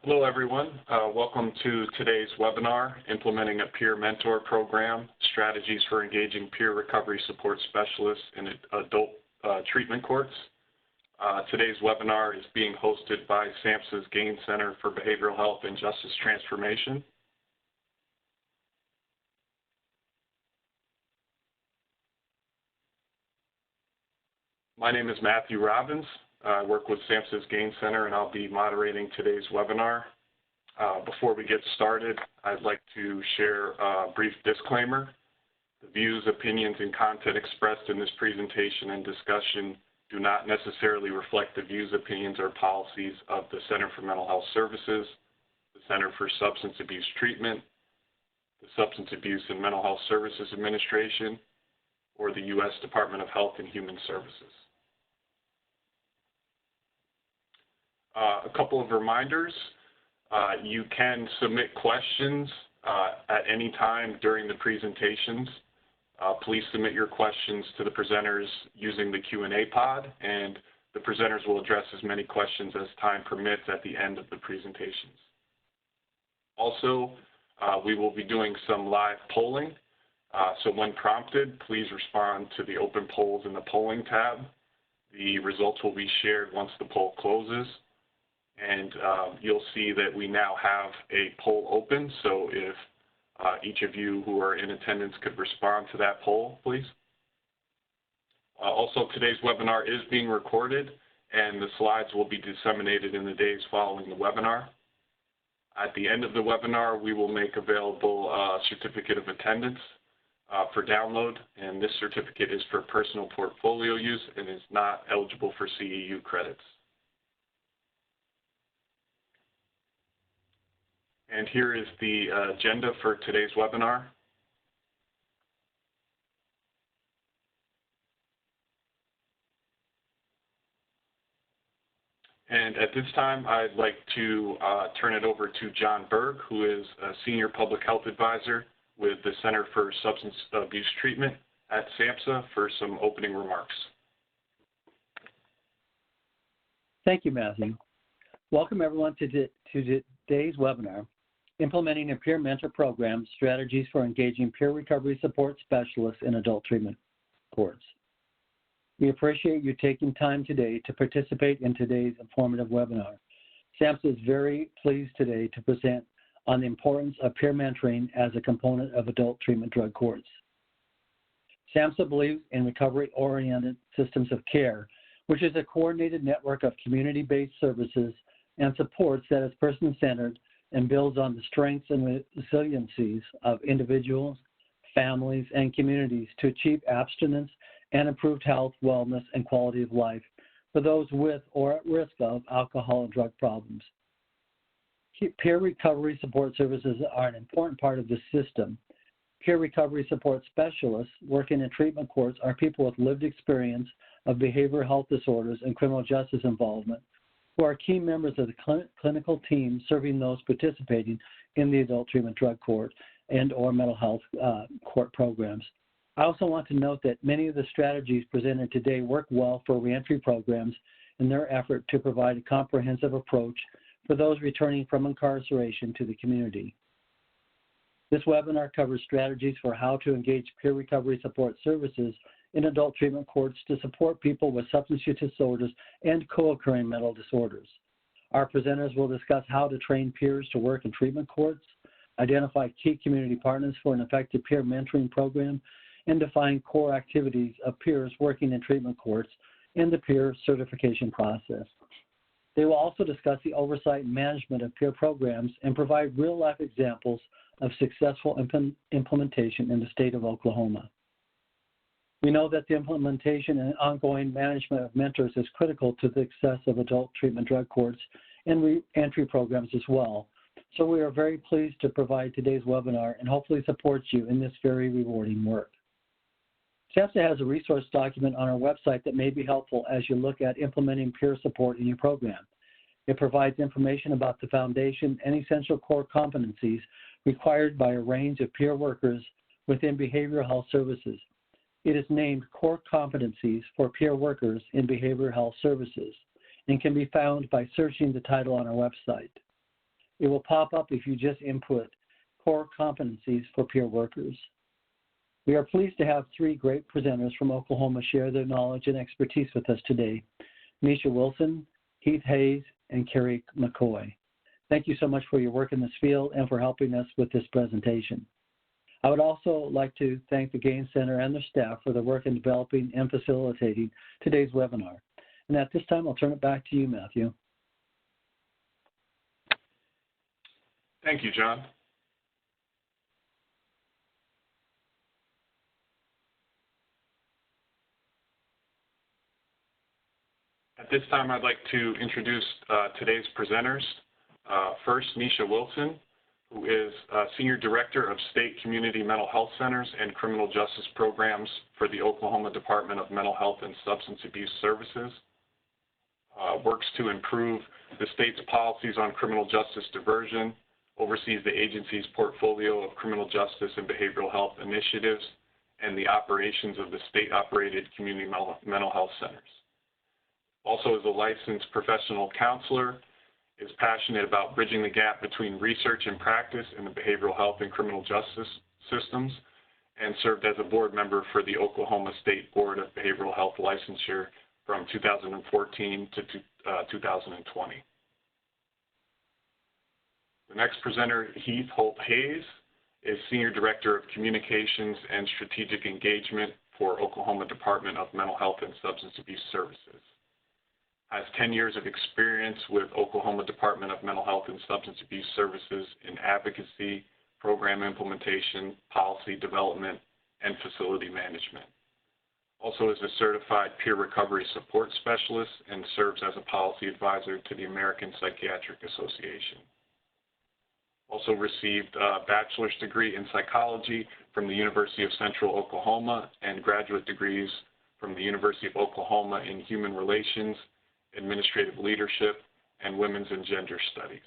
Hello, everyone. Welcome to today's webinar, Implementing a Peer Mentor Program, Strategies for Engaging Peer Recovery Support Specialists in Adult Treatment Courts. Today's webinar is being hosted by SAMHSA's Gain Center for Behavioral Health and Justice Transformation. My name is Matthew Robbins. I work with SAMHSA's Gain Center, and I'll be moderating today's webinar. Before we get started, I'd like to share a brief disclaimer. The views, opinions, and content expressed in this presentation and discussion do not necessarily reflect the views, opinions, or policies of the Center for Mental Health Services, the Center for Substance Abuse Treatment, the Substance Abuse and Mental Health Services Administration, or the U.S. Department of Health and Human Services. A couple of reminders. You can submit questions at any time during the presentations. Please submit your questions to the presenters using the Q&A pod, and the presenters will address as many questions as time permits at the end of the presentations. Also, we will be doing some live polling. So when prompted, please respond to the open polls in the polling tab. The results will be shared once the poll closes. And you'll see that we now have a poll open, so if each of you who are in attendance could respond to that poll, please. Also, today's webinar is being recorded, and the slides will be disseminated in the days following the webinar. At the end of the webinar, we will make available a certificate of attendance for download, and this certificate is for personal portfolio use and is not eligible for CEU credits. And here is the agenda for today's webinar. And at this time, I'd like to turn it over to John Berg, who is a Senior Public Health Advisor with the Center for Substance Abuse Treatment at SAMHSA, for some opening remarks. Thank you, Matthew. Welcome, everyone, to today's webinar, Implementing a Peer Mentor Program, Strategies for Engaging Peer Recovery Support Specialists in Adult Treatment Courts. We appreciate you taking time today to participate in today's informative webinar. SAMHSA is very pleased today to present on the importance of peer mentoring as a component of adult treatment drug courts. SAMHSA believes in recovery-oriented systems of care, which is a coordinated network of community-based services and supports that is person-centered and builds on the strengths and resiliencies of individuals, families, and communities to achieve abstinence and improved health, wellness, and quality of life for those with or at risk of alcohol and drug problems. Peer recovery support services are an important part of the system. Peer recovery support specialists working in treatment courts are people with lived experience of behavioral health disorders and criminal justice involvement, who are key members of the clinical team serving those participating in the adult treatment drug court and or mental health court programs. I also want to note that many of the strategies presented today work well for reentry programs in their effort to provide a comprehensive approach for those returning from incarceration to the community. This webinar covers strategies for how to engage peer recovery support services in adult treatment courts to support people with substance use disorders and co-occurring mental disorders. Our presenters will discuss how to train peers to work in treatment courts, identify key community partners for an effective peer mentoring program, and define core activities of peers working in treatment courts and the peer certification process. They will also discuss the oversight and management of peer programs and provide real-life examples of successful implementation in the state of Oklahoma. We know that the implementation and ongoing management of mentors is critical to the success of adult treatment drug courts and re-entry programs as well. So we are very pleased to provide today's webinar and hopefully support you in this very rewarding work. SAMHSA has a resource document on our website that may be helpful as you look at implementing peer support in your program. It provides information about the foundation and essential core competencies required by a range of peer workers within behavioral health services. It is named Core Competencies for Peer Workers in Behavioral Health Services and can be found by searching the title on our website. It will pop up if you just input core competencies for peer workers. We are pleased to have three great presenters from Oklahoma share their knowledge and expertise with us today: Nisha Wilson, Heath Hayes, and Carrie McCoy. Thank you so much for your work in this field and for helping us with this presentation. I would also like to thank the Gaines Center and their staff for their work in developing and facilitating today's webinar. And at this time, I'll turn it back to you, Matthew. Thank you, John. At this time, I'd like to introduce today's presenters. First, Nisha Wilson, who is Senior Director of State Community Mental Health Centers and Criminal Justice Programs for the Oklahoma Department of Mental Health and Substance Abuse Services. Works to improve the state's policies on criminal justice diversion, oversees the agency's portfolio of criminal justice and behavioral health initiatives, and the operations of the state-operated community mental health centers. Also is a licensed professional counselor, is passionate about bridging the gap between research and practice in the behavioral health and criminal justice systems, and served as a board member for the Oklahoma State Board of Behavioral Health Licensure from 2014 to 2020. The next presenter, Heath Hayes, is Senior Director of Communications and Strategic Engagement for Oklahoma Department of Mental Health and Substance Abuse Services. Has 10 years of experience with Oklahoma Department of Mental Health and Substance Abuse Services in advocacy, program implementation, policy development, and facility management. Also is a certified peer recovery support specialist and serves as a policy advisor to the American Psychiatric Association. Also received a bachelor's degree in psychology from the University of Central Oklahoma and graduate degrees from the University of Oklahoma in Human Relations, Administrative Leadership, and Women's and Gender Studies.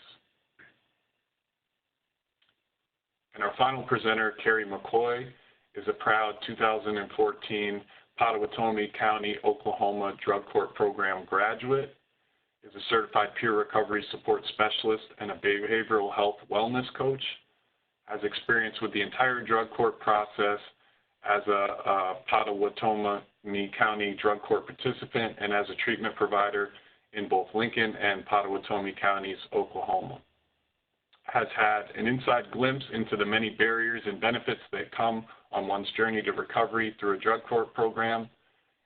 And our final presenter, Carrie McCoy, is a proud 2014 Pottawatomie County, Oklahoma Drug Court Program graduate, is a certified peer recovery support specialist and a behavioral health wellness coach, has experience with the entire drug court process as a Pottawatomie County Drug Court participant and as a treatment provider in both Lincoln and Pottawatomie Counties, Oklahoma. Has had an inside glimpse into the many barriers and benefits that come on one's journey to recovery through a drug court program,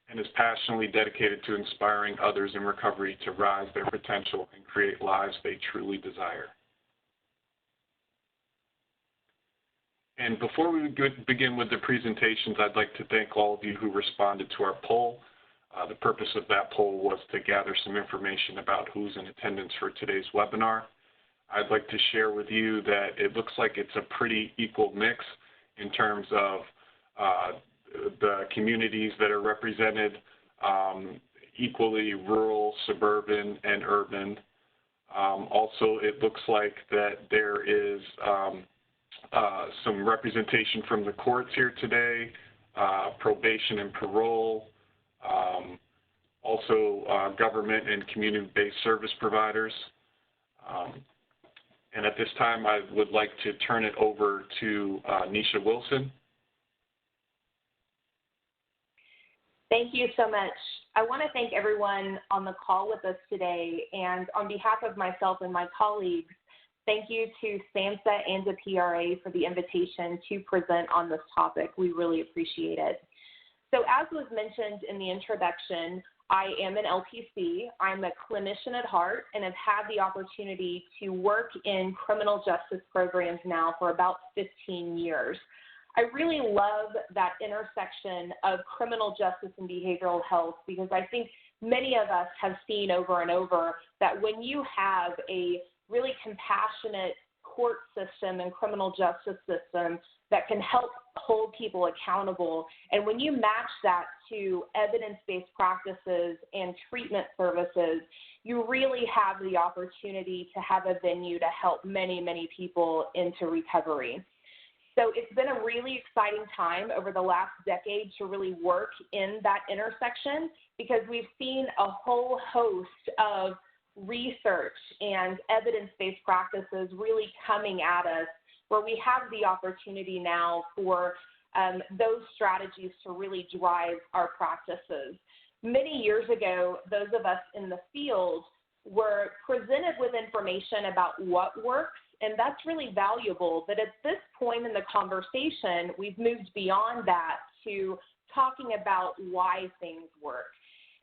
and is passionately dedicated to inspiring others in recovery to rise their potential and create lives they truly desire. And before we begin with the presentations, I'd like to thank all of you who responded to our poll. The purpose of that poll was to gather some information about who's in attendance for today's webinar. I'd like to share with you that it looks like it's a pretty equal mix in terms of the communities that are represented, equally rural, suburban, and urban. Also, it looks like that there is some representation from the courts here today, probation and parole, also government and community-based service providers. And at this time, I would like to turn it over to Nisha Wilson. Thank you so much. I want to thank everyone on the call with us today, and on behalf of myself and my colleagues, thank you to SAMHSA and the PRA for the invitation to present on this topic. We really appreciate it. So as was mentioned in the introduction, I am an LPC. I'm a clinician at heart and have had the opportunity to work in criminal justice programs now for about 15 years. I really love that intersection of criminal justice and behavioral health because I think many of us have seen over and over that when you have a really compassionate court system and criminal justice system that can help hold people accountable, and when you match that to evidence-based practices and treatment services, you really have the opportunity to have a venue to help many, many people into recovery. So it's been a really exciting time over the last decade to really work in that intersection because we've seen a whole host of research and evidence-based practices really coming at us, where we have the opportunity now for those strategies to really drive our practices. Many years ago, those of us in the field were presented with information about what works, and that's really valuable. But at this point in the conversation, we've moved beyond that to talking about why things work.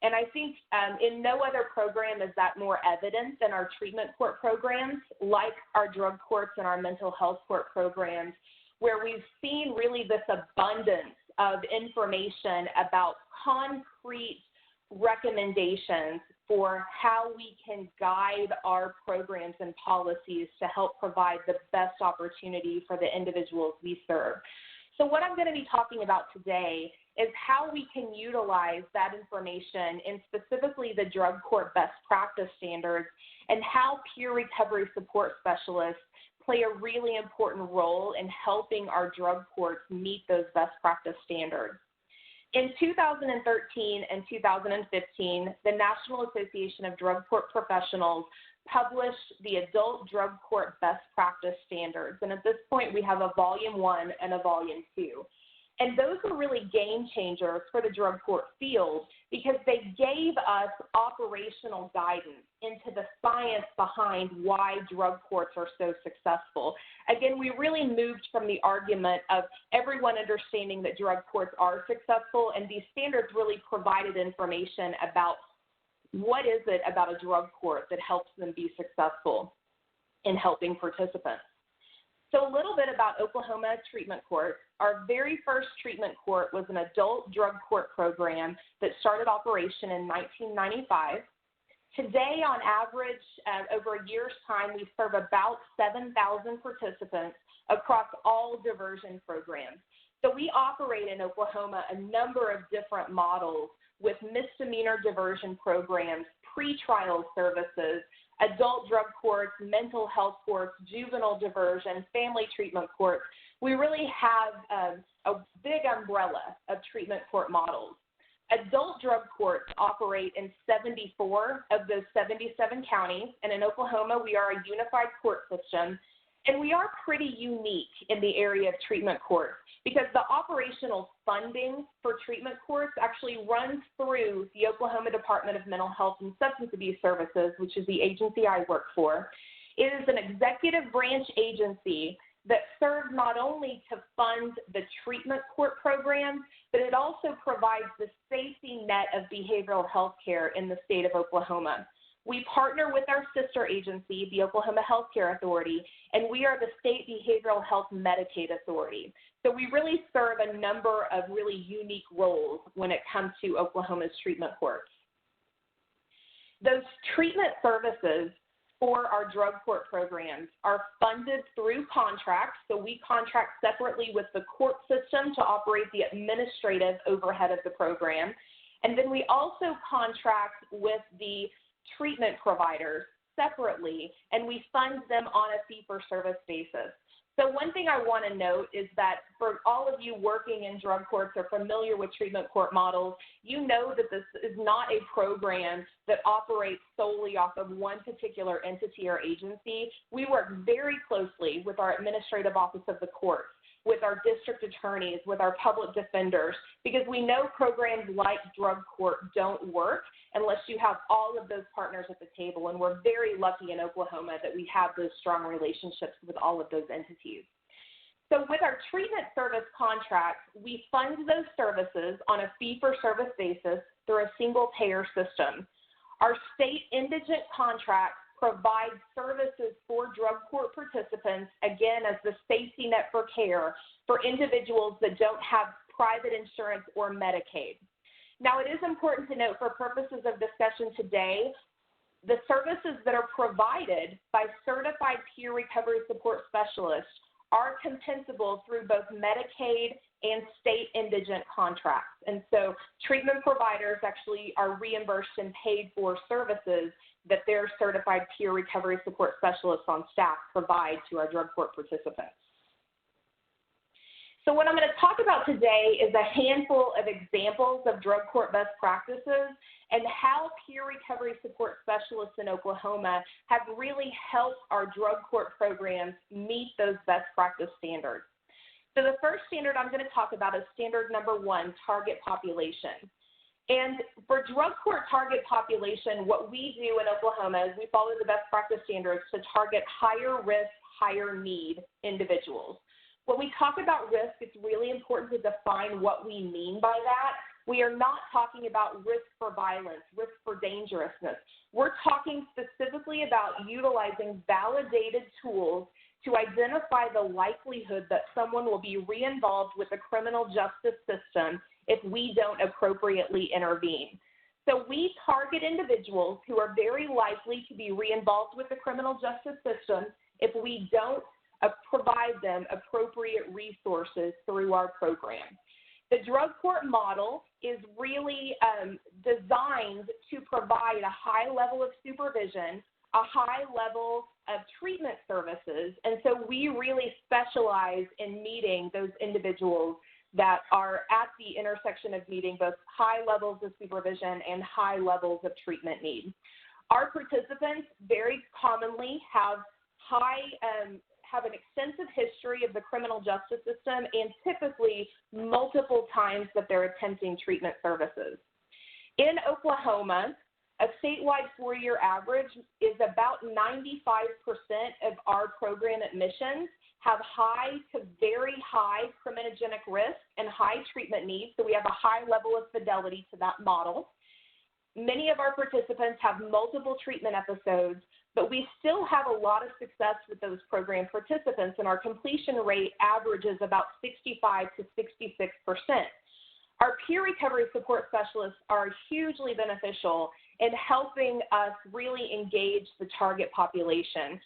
And I think in no other program is that more evident than our treatment court programs, like our drug courts and our mental health court programs, where we've seen really this abundance of information about concrete recommendations for how we can guide our programs and policies to help provide the best opportunity for the individuals we serve. So what I'm going to be talking about today is how we can utilize that information in specifically the drug court best practice standards, and how peer recovery support specialists play a really important role in helping our drug courts meet those best practice standards. In 2013 and 2015, the National Association of Drug Court Professionals published the Adult Drug Court Best Practice Standards. And at this point, we have a Volume 1 and a Volume 2. And those were really game changers for the drug court field, because they gave us operational guidance into the science behind why drug courts are so successful. Again, we really moved from the argument of everyone understanding that drug courts are successful, and these standards really provided information about what is it about a drug court that helps them be successful in helping participants. So a little bit about Oklahoma treatment court. Our very first treatment court was an adult drug court program that started operation in 1995. Today, on average, over a year's time, we serve about 7,000 participants across all diversion programs. So we operate in Oklahoma a number of different models with misdemeanor diversion programs, pretrial services, adult drug courts, mental health courts, juvenile diversion, family treatment courts. We really have a big umbrella of treatment court models. Adult drug courts operate in 74 of those 77 counties, and in Oklahoma, we are a unified court system, and we are pretty unique in the area of treatment courts, because the operational funding for treatment courts actually runs through the Oklahoma Department of Mental Health and Substance Abuse Services, which is the agency I work for. It is an executive branch agency that serves not only to fund the treatment court programs, but it also provides the safety net of behavioral health care in the state of Oklahoma. We partner with our sister agency, the Oklahoma Health Care Authority, and we are the State Behavioral Health Medicaid Authority. So we really serve a number of really unique roles when it comes to Oklahoma's treatment courts. Those treatment services for our drug court programs are funded through contracts. So we contract separately with the court system to operate the administrative overhead of the program. And then we also contract with the treatment providers separately, and we fund them on a fee-for-service basis. So one thing I want to note is that for all of you working in drug courts or familiar with treatment court models, you know that this is not a program that operates solely off of one particular entity or agency. We work very closely with our administrative office of the court, with our district attorneys, with our public defenders, because we know programs like drug court don't work unless you have all of those partners at the table. And we're very lucky in Oklahoma that we have those strong relationships with all of those entities. So with our treatment service contracts, we fund those services on a fee-for-service basis through a single payer system. Our state indigent contracts provide services for drug court participants, again, as the safety net for care for individuals that don't have private insurance or Medicaid. Now, it is important to note, for purposes of discussion today, the services that are provided by certified peer recovery support specialists are compensable through both Medicaid and state indigent contracts. And so treatment providers actually are reimbursed and paid for services that their certified peer recovery support specialists on staff provide to our drug court participants. So what I'm going to talk about today is a handful of examples of drug court best practices and how peer recovery support specialists in Oklahoma have really helped our drug court programs meet those best practice standards. So the first standard I'm going to talk about is standard number 1, target population. And for drug court target population, what we do in Oklahoma is we follow the best practice standards to target higher risk, higher need individuals. When we talk about risk, it's really important to define what we mean by that. We are not talking about risk for violence, risk for dangerousness. We're talking specifically about utilizing validated tools to identify the likelihood that someone will be re-involved with the criminal justice system if we don't appropriately intervene. So we target individuals who are very likely to be re-involved with the criminal justice system if we don't provide them appropriate resources through our program. The drug court model is really designed to provide a high level of supervision, a high level of treatment services, and so we really specialize in meeting those individuals that are at the intersection of meeting both high levels of supervision and high levels of treatment need. Our participants very commonly have an extensive history of the criminal justice system and typically multiple times that they're attempting treatment services. In Oklahoma, a statewide 4-year average is about 95% of our program admissions have high to very high criminogenic risk and high treatment needs, so we have a high level of fidelity to that model. Many of our participants have multiple treatment episodes, but we still have a lot of success with those program participants, and our completion rate averages about 65 to 66%. Our peer recovery support specialists are hugely beneficial in helping us really engage the target population.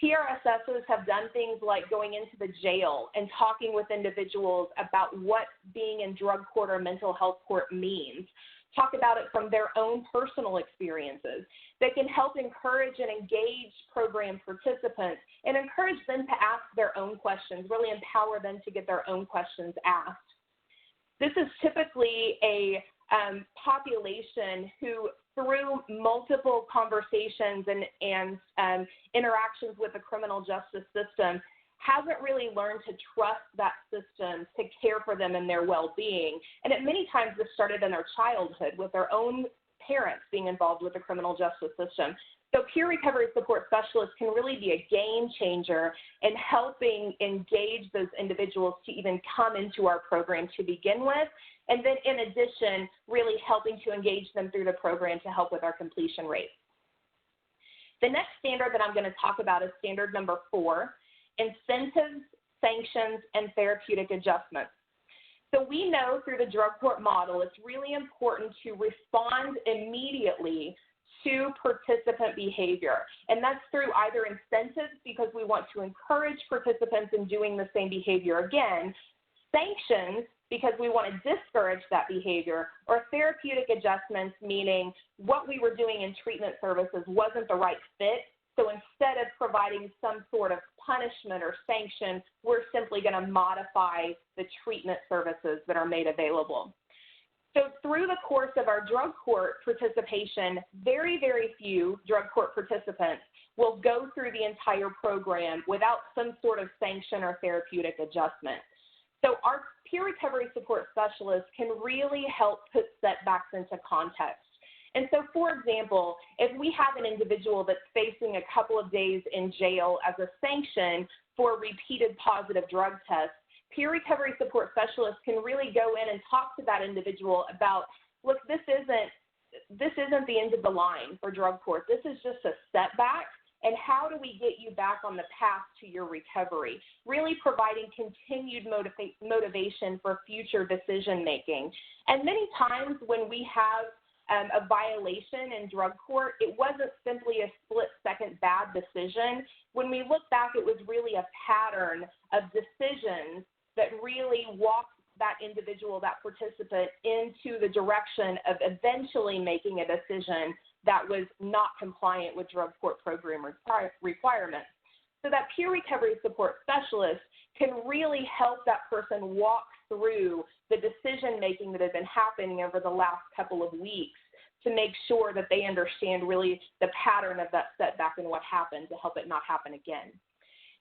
PRSSs have done things like going into the jail and talking with individuals about what being in drug court or mental health court means. Talk about it from their own personal experiences. They can help encourage and engage program participants and encourage them to ask their own questions, really empower them to get their own questions asked. This is typically a population who, through multiple conversations and interactions with the criminal justice system, hasn't really learned to trust that system to care for them and their well-being. And it many times this started in their childhood with their own parents being involved with the criminal justice system. So peer recovery support specialists can really be a game changer in helping engage those individuals to even come into our program to begin with, and then in addition, really helping to engage them through the program to help with our completion rate. The next standard that I'm going to talk about is standard number 4, incentives, sanctions, and therapeutic adjustments. So we know through the drug court model, it's really important to respond immediately to participant behavior. And that's through either incentives, because we want to encourage participants in doing the same behavior again, sanctions, because we want to discourage that behavior, or therapeutic adjustments, meaning what we were doing in treatment services wasn't the right fit. So instead of providing some sort of punishment or sanction, we're simply going to modify the treatment services that are made available. So through the course of our drug court participation, very, very few drug court participants will go through the entire program without some sort of sanction or therapeutic adjustment. So our peer recovery support specialists can really help put setbacks into context. And so, for example, if we have an individual that's facing a couple of days in jail as a sanction for repeated positive drug tests, peer recovery support specialists can really go in and talk to that individual about, look, this isn't the end of the line for drug court. This is just a setback, and how do we get you back on the path to your recovery? Really providing continued motivation for future decision making. And many times when we have a violation in drug court, it wasn't simply a split-second bad decision. When we look back, it was really a pattern of decisions that really walked that individual, that participant, into the direction of eventually making a decision that was not compliant with drug court program requirements. So that peer recovery support specialist can really help that person walk through the decision-making that has been happening over the last couple of weeks to make sure that they understand really the pattern of that setback and what happened to help it not happen again.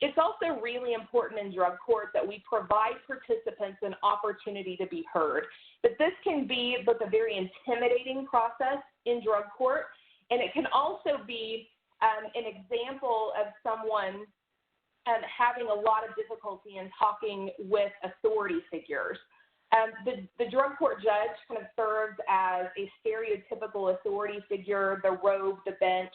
It's also really important in drug court that we provide participants an opportunity to be heard. But this can be both a very intimidating process in drug court, and it can also be an example of someone having a lot of difficulty in talking with authority figures. The drug court judge kind of serves as a stereotypical authority figure, the robe, the bench,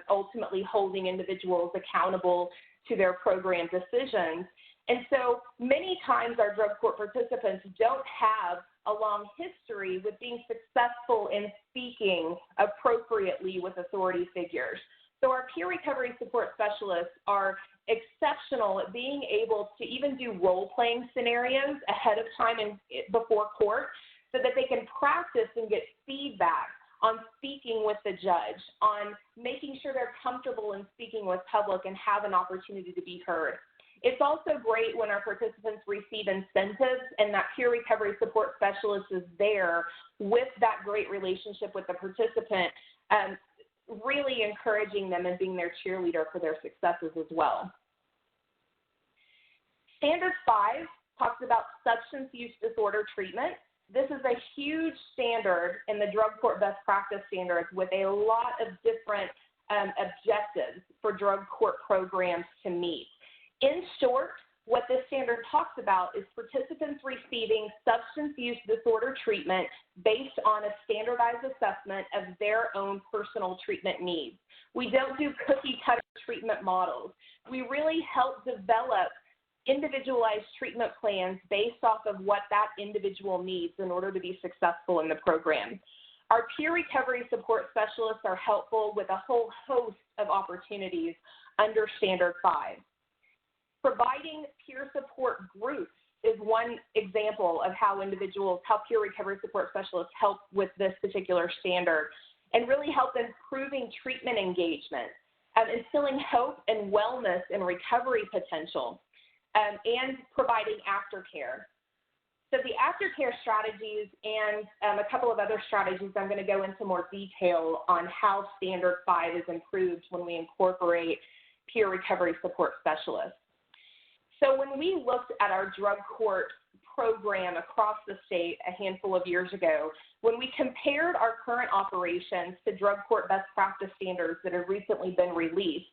ultimately holding individuals accountable to their program decisions. And so many times our drug court participants don't have a long history with being successful in speaking appropriately with authority figures. So our peer recovery support specialists are exceptional at being able to even do role-playing scenarios ahead of time and before court so that they can practice and get feedback on speaking with the judge, on making sure they're comfortable in speaking with public and have an opportunity to be heard. It's also great when our participants receive incentives and that peer recovery support specialist is there with that great relationship with the participant, really encouraging them and being their cheerleader for their successes as well. Standard 5 talks about substance use disorder treatment. This is a huge standard in the drug court best practice standards with a lot of different objectives for drug court programs to meet. In short, what this standard talks about is participants receiving substance use disorder treatment based on a standardized assessment of their own personal treatment needs. We don't do cookie-cutter treatment models. We really help develop individualized treatment plans based off of what that individual needs in order to be successful in the program. Our peer recovery support specialists are helpful with a whole host of opportunities under Standard 5. Providing peer support groups is one example of how peer recovery support specialists help with this particular standard and really help improving treatment engagement, instilling hope and wellness and recovery potential, and providing aftercare. So the aftercare strategies and a couple of other strategies, I'm going to go into more detail on how Standard 5 is improved when we incorporate peer recovery support specialists. So when we looked at our drug court program across the state a handful of years ago, when we compared our current operations to drug court best practice standards that have recently been released,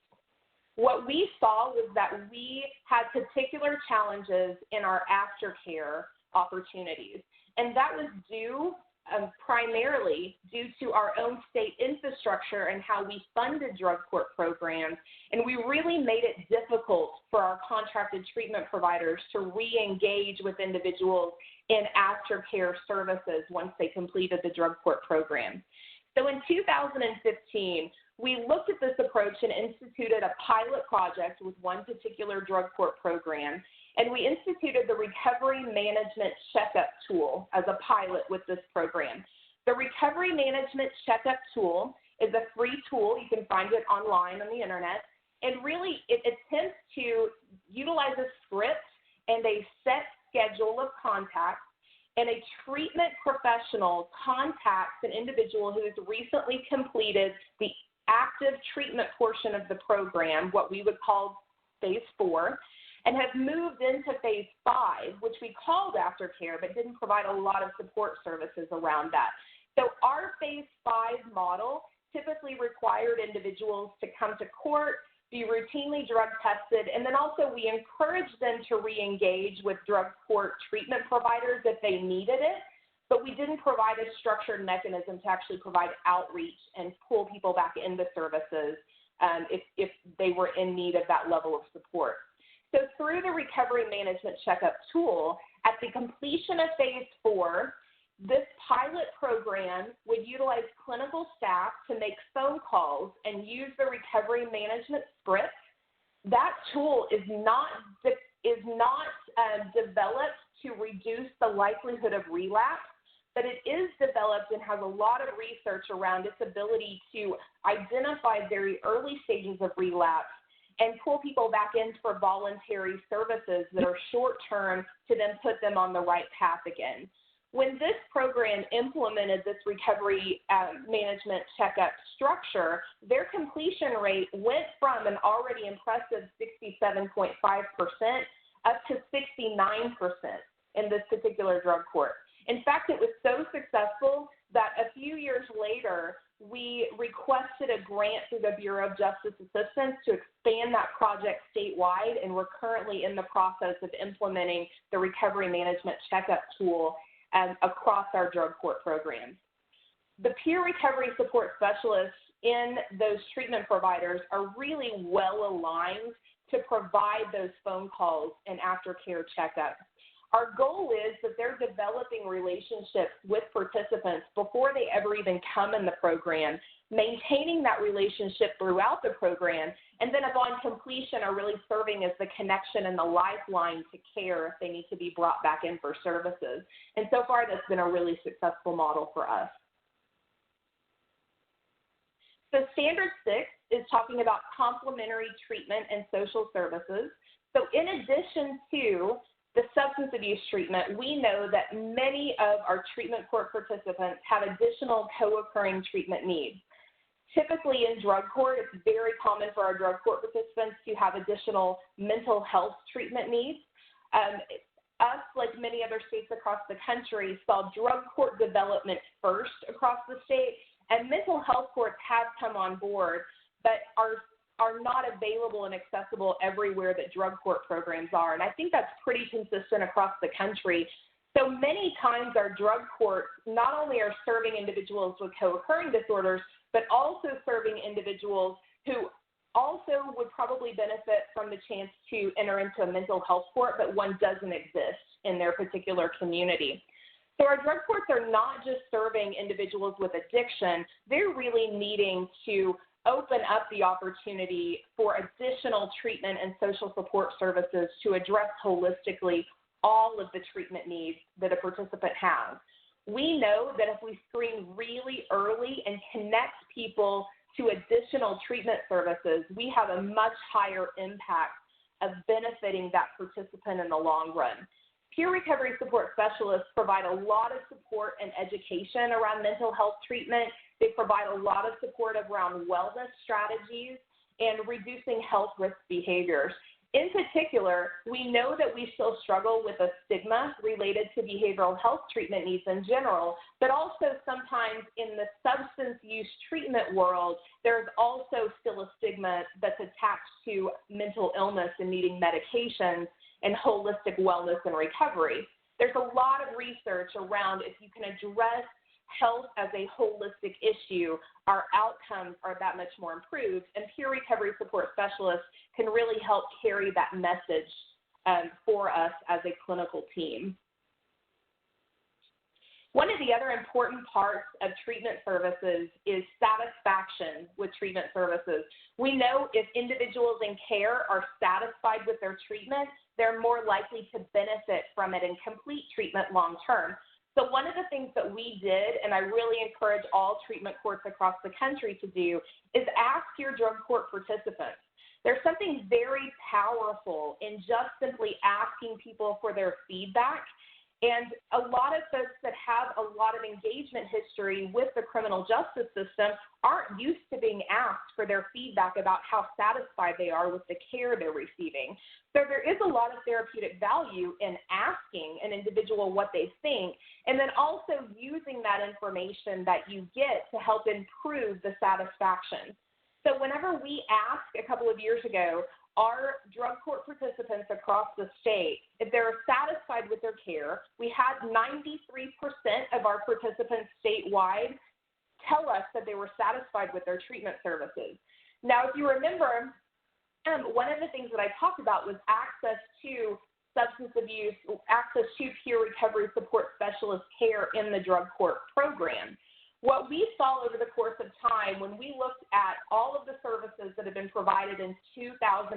what we saw was that we had particular challenges in our aftercare opportunities. And that was primarily due to our own state infrastructure and how we funded drug court programs. And we really made it difficult for our contracted treatment providers to re-engage with individuals in aftercare services once they completed the drug court program. So in 2015, we looked at this approach and instituted a pilot project with one particular drug court program, and we instituted the Recovery Management Checkup Tool as a pilot with this program. The Recovery Management Checkup Tool is a free tool. You can find it online on the internet, and really it attempts to utilize a script and a set schedule of contacts, and a treatment professional contacts an individual who has recently completed the active treatment portion of the program, what we would call phase 4, and have moved into phase 5, which we called aftercare, but didn't provide a lot of support services around that. So our phase 5 model typically required individuals to come to court, be routinely drug tested, and then also we encouraged them to re-engage with drug court treatment providers if they needed it, but we didn't provide a structured mechanism to actually provide outreach and pull people back into services if they were in need of that level of support. So through the Recovery Management Checkup Tool, at the completion of phase 4, this pilot program would utilize clinical staff to make phone calls and use the recovery management script. That tool is not developed to reduce the likelihood of relapse, but it is developed and has a lot of research around its ability to identify very early stages of relapse and pull people back in for voluntary services that are short-term to then put them on the right path again. When this program implemented this recovery management checkup structure, their completion rate went from an already impressive 67.5% up to 69% in this particular drug court. In fact, it was so successful that a few years later, we requested a grant through the Bureau of Justice Assistance to expand that project statewide, and we're currently in the process of implementing the recovery management checkup tool across our drug court programs. The peer recovery support specialists in those treatment providers are really well aligned to provide those phone calls and aftercare checkups. Our goal is that they're developing relationships with participants before they ever even come in the program, maintaining that relationship throughout the program, and then upon completion are really serving as the connection and the lifeline to care if they need to be brought back in for services. And so far, that's been a really successful model for us. So Standard 6 is talking about complementary treatment and social services. So in addition to the substance abuse treatment, we know that many of our treatment court participants have additional co-occurring treatment needs. Typically in drug court, it's very common for our drug court participants to have additional mental health treatment needs. Us, like many other states across the country, saw drug court development first across the state, and mental health courts have come on board, but are not available and accessible everywhere that drug court programs are. And I think that's pretty consistent across the country. So many times our drug courts not only are serving individuals with co-occurring disorders, but also serving individuals who also would probably benefit from the chance to enter into a mental health court, but one doesn't exist in their particular community. So our drug courts are not just serving individuals with addiction, they're really needing to open up the opportunity for additional treatment and social support services to address holistically all of the treatment needs that a participant has. We know that if we screen really early and connect people to additional treatment services, we have a much higher impact of benefiting that participant in the long run. Peer recovery support specialists provide a lot of support and education around mental health treatment. They provide a lot of support around wellness strategies and reducing health risk behaviors. In particular, we know that we still struggle with a stigma related to behavioral health treatment needs in general, but also sometimes in the substance use treatment world, there's also still a stigma that's attached to mental illness and needing medications and holistic wellness and recovery. There's a lot of research around if you can address health as a holistic issue, our outcomes are that much more improved, and peer recovery support specialists can really help carry that message for us as a clinical team. One of the other important parts of treatment services is satisfaction with treatment services. We know if individuals in care are satisfied with their treatment, they're more likely to benefit from it and complete treatment long term. So one of the things that we did, and I really encourage all treatment courts across the country to do, is ask your drug court participants. There's something very powerful in just simply asking people for their feedback. And a lot of folks that have a lot of engagement history with the criminal justice system aren't used to being asked for their feedback about how satisfied they are with the care they're receiving. So there is a lot of therapeutic value in asking an individual what they think, and then also using that information that you get to help improve the satisfaction. So whenever we asked a couple of years ago, our drug court participants across the state, if they're satisfied with their care, we had 93% of our participants statewide tell us that they were satisfied with their treatment services. Now, if you remember, one of the things that I talked about was access to substance abuse, access to peer recovery support specialist care in the drug court program. What we saw over the course of time when we looked at all of the services that have been provided in 2019,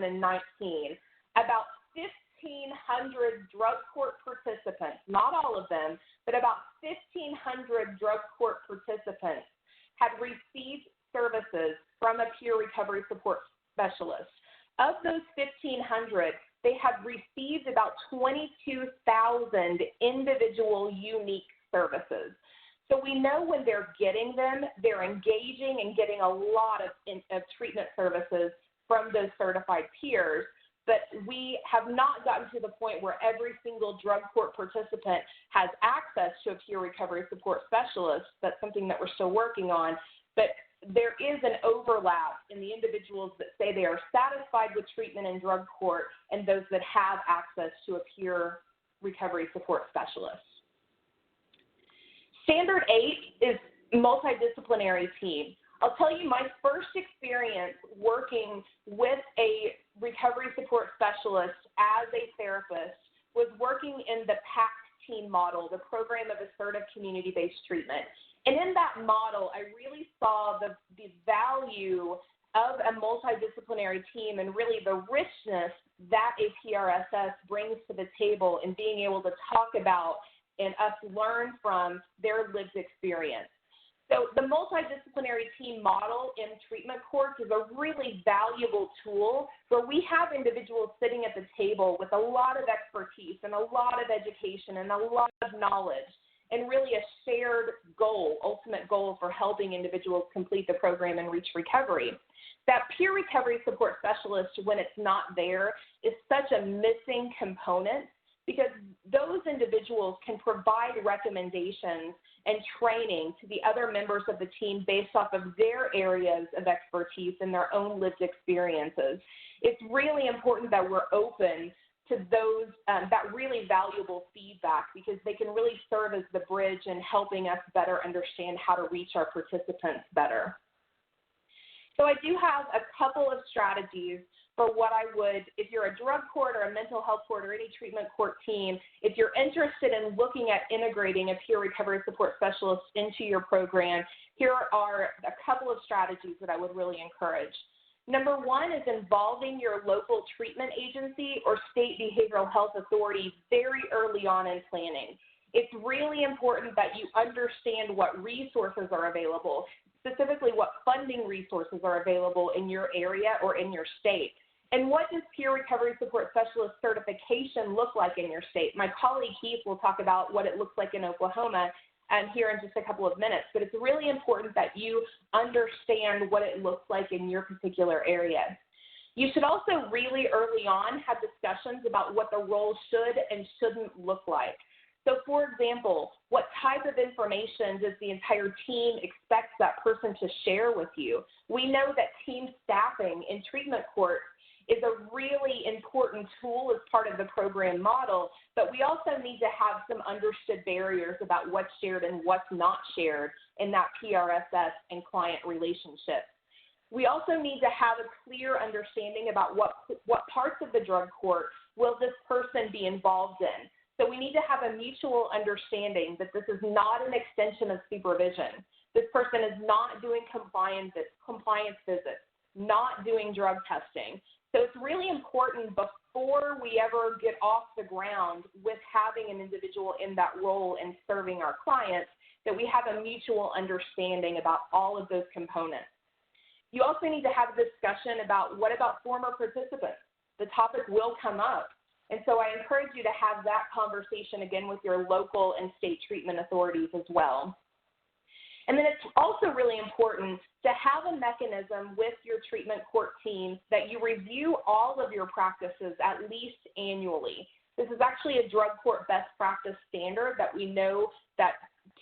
about 1,500 drug court participants, not all of them, but about 1,500 drug court participants had received services from a peer recovery support specialist. Of those 1,500, they had received about 22,000 individual unique So we know when they're getting them, they're engaging and getting a lot of treatment services from those certified peers, but we have not gotten to the point where every single drug court participant has access to a peer recovery support specialist. That's something that we're still working on, but there is an overlap in the individuals that say they are satisfied with treatment in drug court and those that have access to a peer recovery support specialist. Standard 8 is multidisciplinary team. I'll tell you, my first experience working with a recovery support specialist as a therapist was working in the PACT team model, the Program of Assertive Community-Based Treatment. And in that model, I really saw the value of a multidisciplinary team and really the richness that a PRSS brings to the table in being able to talk about and us learn from their lived experience. So the multidisciplinary team model in treatment courts is a really valuable tool where we have individuals sitting at the table with a lot of expertise and a lot of education and a lot of knowledge and really a shared goal, ultimate goal for helping individuals complete the program and reach recovery. That peer recovery support specialist, when it's not there, is such a missing component because those individuals can provide recommendations and training to the other members of the team based off of their areas of expertise and their own lived experiences. It's really important that we're open to those, that really valuable feedback because they can really serve as the bridge in helping us better understand how to reach our participants better. So I do have a couple of strategies for what I would, if you're a drug court or a mental health court or any treatment court team, if you're interested in looking at integrating a peer recovery support specialist into your program, here are a couple of strategies that I would really encourage. Number one is involving your local treatment agency or state behavioral health authority very early on in planning. It's really important that you understand what resources are available, specifically what funding resources are available in your area or in your state. And what does peer recovery support specialist certification look like in your state? My colleague Keith will talk about what it looks like in Oklahoma here in just a couple of minutes, but it's really important that you understand what it looks like in your particular area. You should also really early on have discussions about what the role should and shouldn't look like. So for example, what type of information does the entire team expect that person to share with you? We know that team staffing in treatment courts is a really important tool as part of the program model, but we also need to have some understood barriers about what's shared and what's not shared in that PRSS and client relationship. We also need to have a clear understanding about what parts of the drug court will this person be involved in. So we need to have a mutual understanding that this is not an extension of supervision. This person is not doing compliance visits, not doing drug testing. So it's really important before we ever get off the ground with having an individual in that role and serving our clients that we have a mutual understanding about all of those components. You also need to have a discussion about what about former participants. The topic will come up. And so I encourage you to have that conversation again with your local and state treatment authorities as well. And then it's also really important to have a mechanism with your treatment court team that you review all of your practices at least annually. This is actually a drug court best practice standard that we know that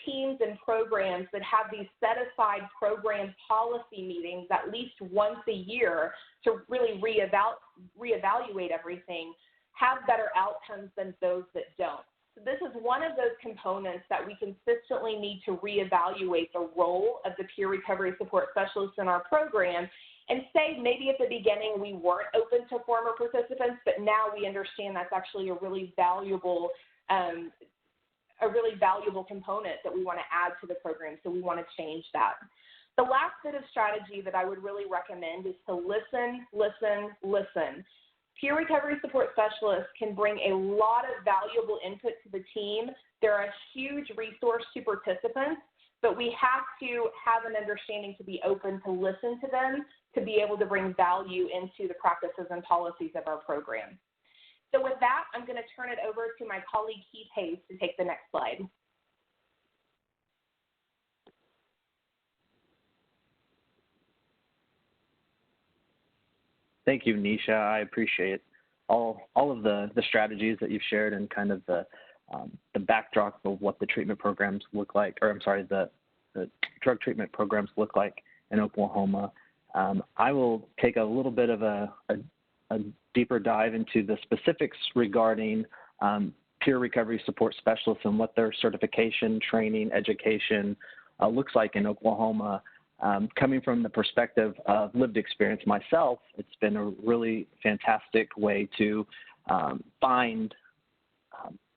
teams and programs that have these set-aside program policy meetings at least once a year to really reevaluate everything have better outcomes than those that don't. So this is one of those components that we consistently need to reevaluate the role of the peer recovery support specialist in our program and say maybe at the beginning we weren't open to former participants, but now we understand that's actually a really valuable component that we want to add to the program, so we want to change that. The last bit of strategy that I would really recommend is to listen, listen, listen. Peer recovery support specialists can bring a lot of valuable input to the team. They're a huge resource to participants, but we have to have an understanding to be open to listen to them, to be able to bring value into the practices and policies of our program. So with that, I'm going to turn it over to my colleague Keith Hayes to take the next slide. Thank you, Nisha. I appreciate all of the strategies that you've shared and kind of the backdrop of what the treatment programs look like, or I'm sorry, the drug treatment programs look like in Oklahoma. I will take a little bit of a deeper dive into the specifics regarding peer recovery support specialists and what their certification, training, education looks like in Oklahoma. Coming from the perspective of lived experience myself, it's been a really fantastic way to find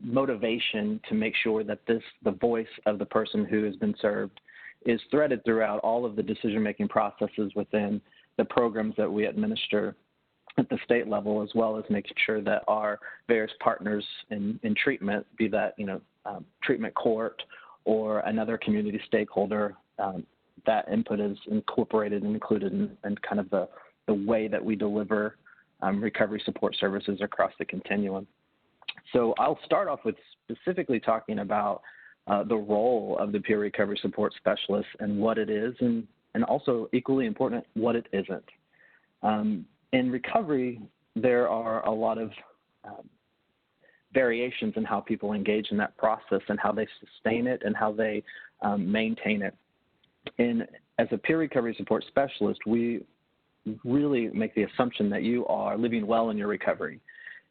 motivation to make sure that the voice of the person who has been served is threaded throughout all of the decision-making processes within the programs that we administer at the state level, as well as making sure that our various partners in treatment, be that treatment court or another community stakeholder, that input is incorporated and included in kind of the way that we deliver recovery support services across the continuum. So I'll start off with specifically talking about the role of the peer recovery support specialist and what it is, and also equally important, what it isn't. In recovery, there are a lot of variations in how people engage in that process and how they sustain it and how they maintain it. And as a peer recovery support specialist, we really make the assumption that you are living well in your recovery.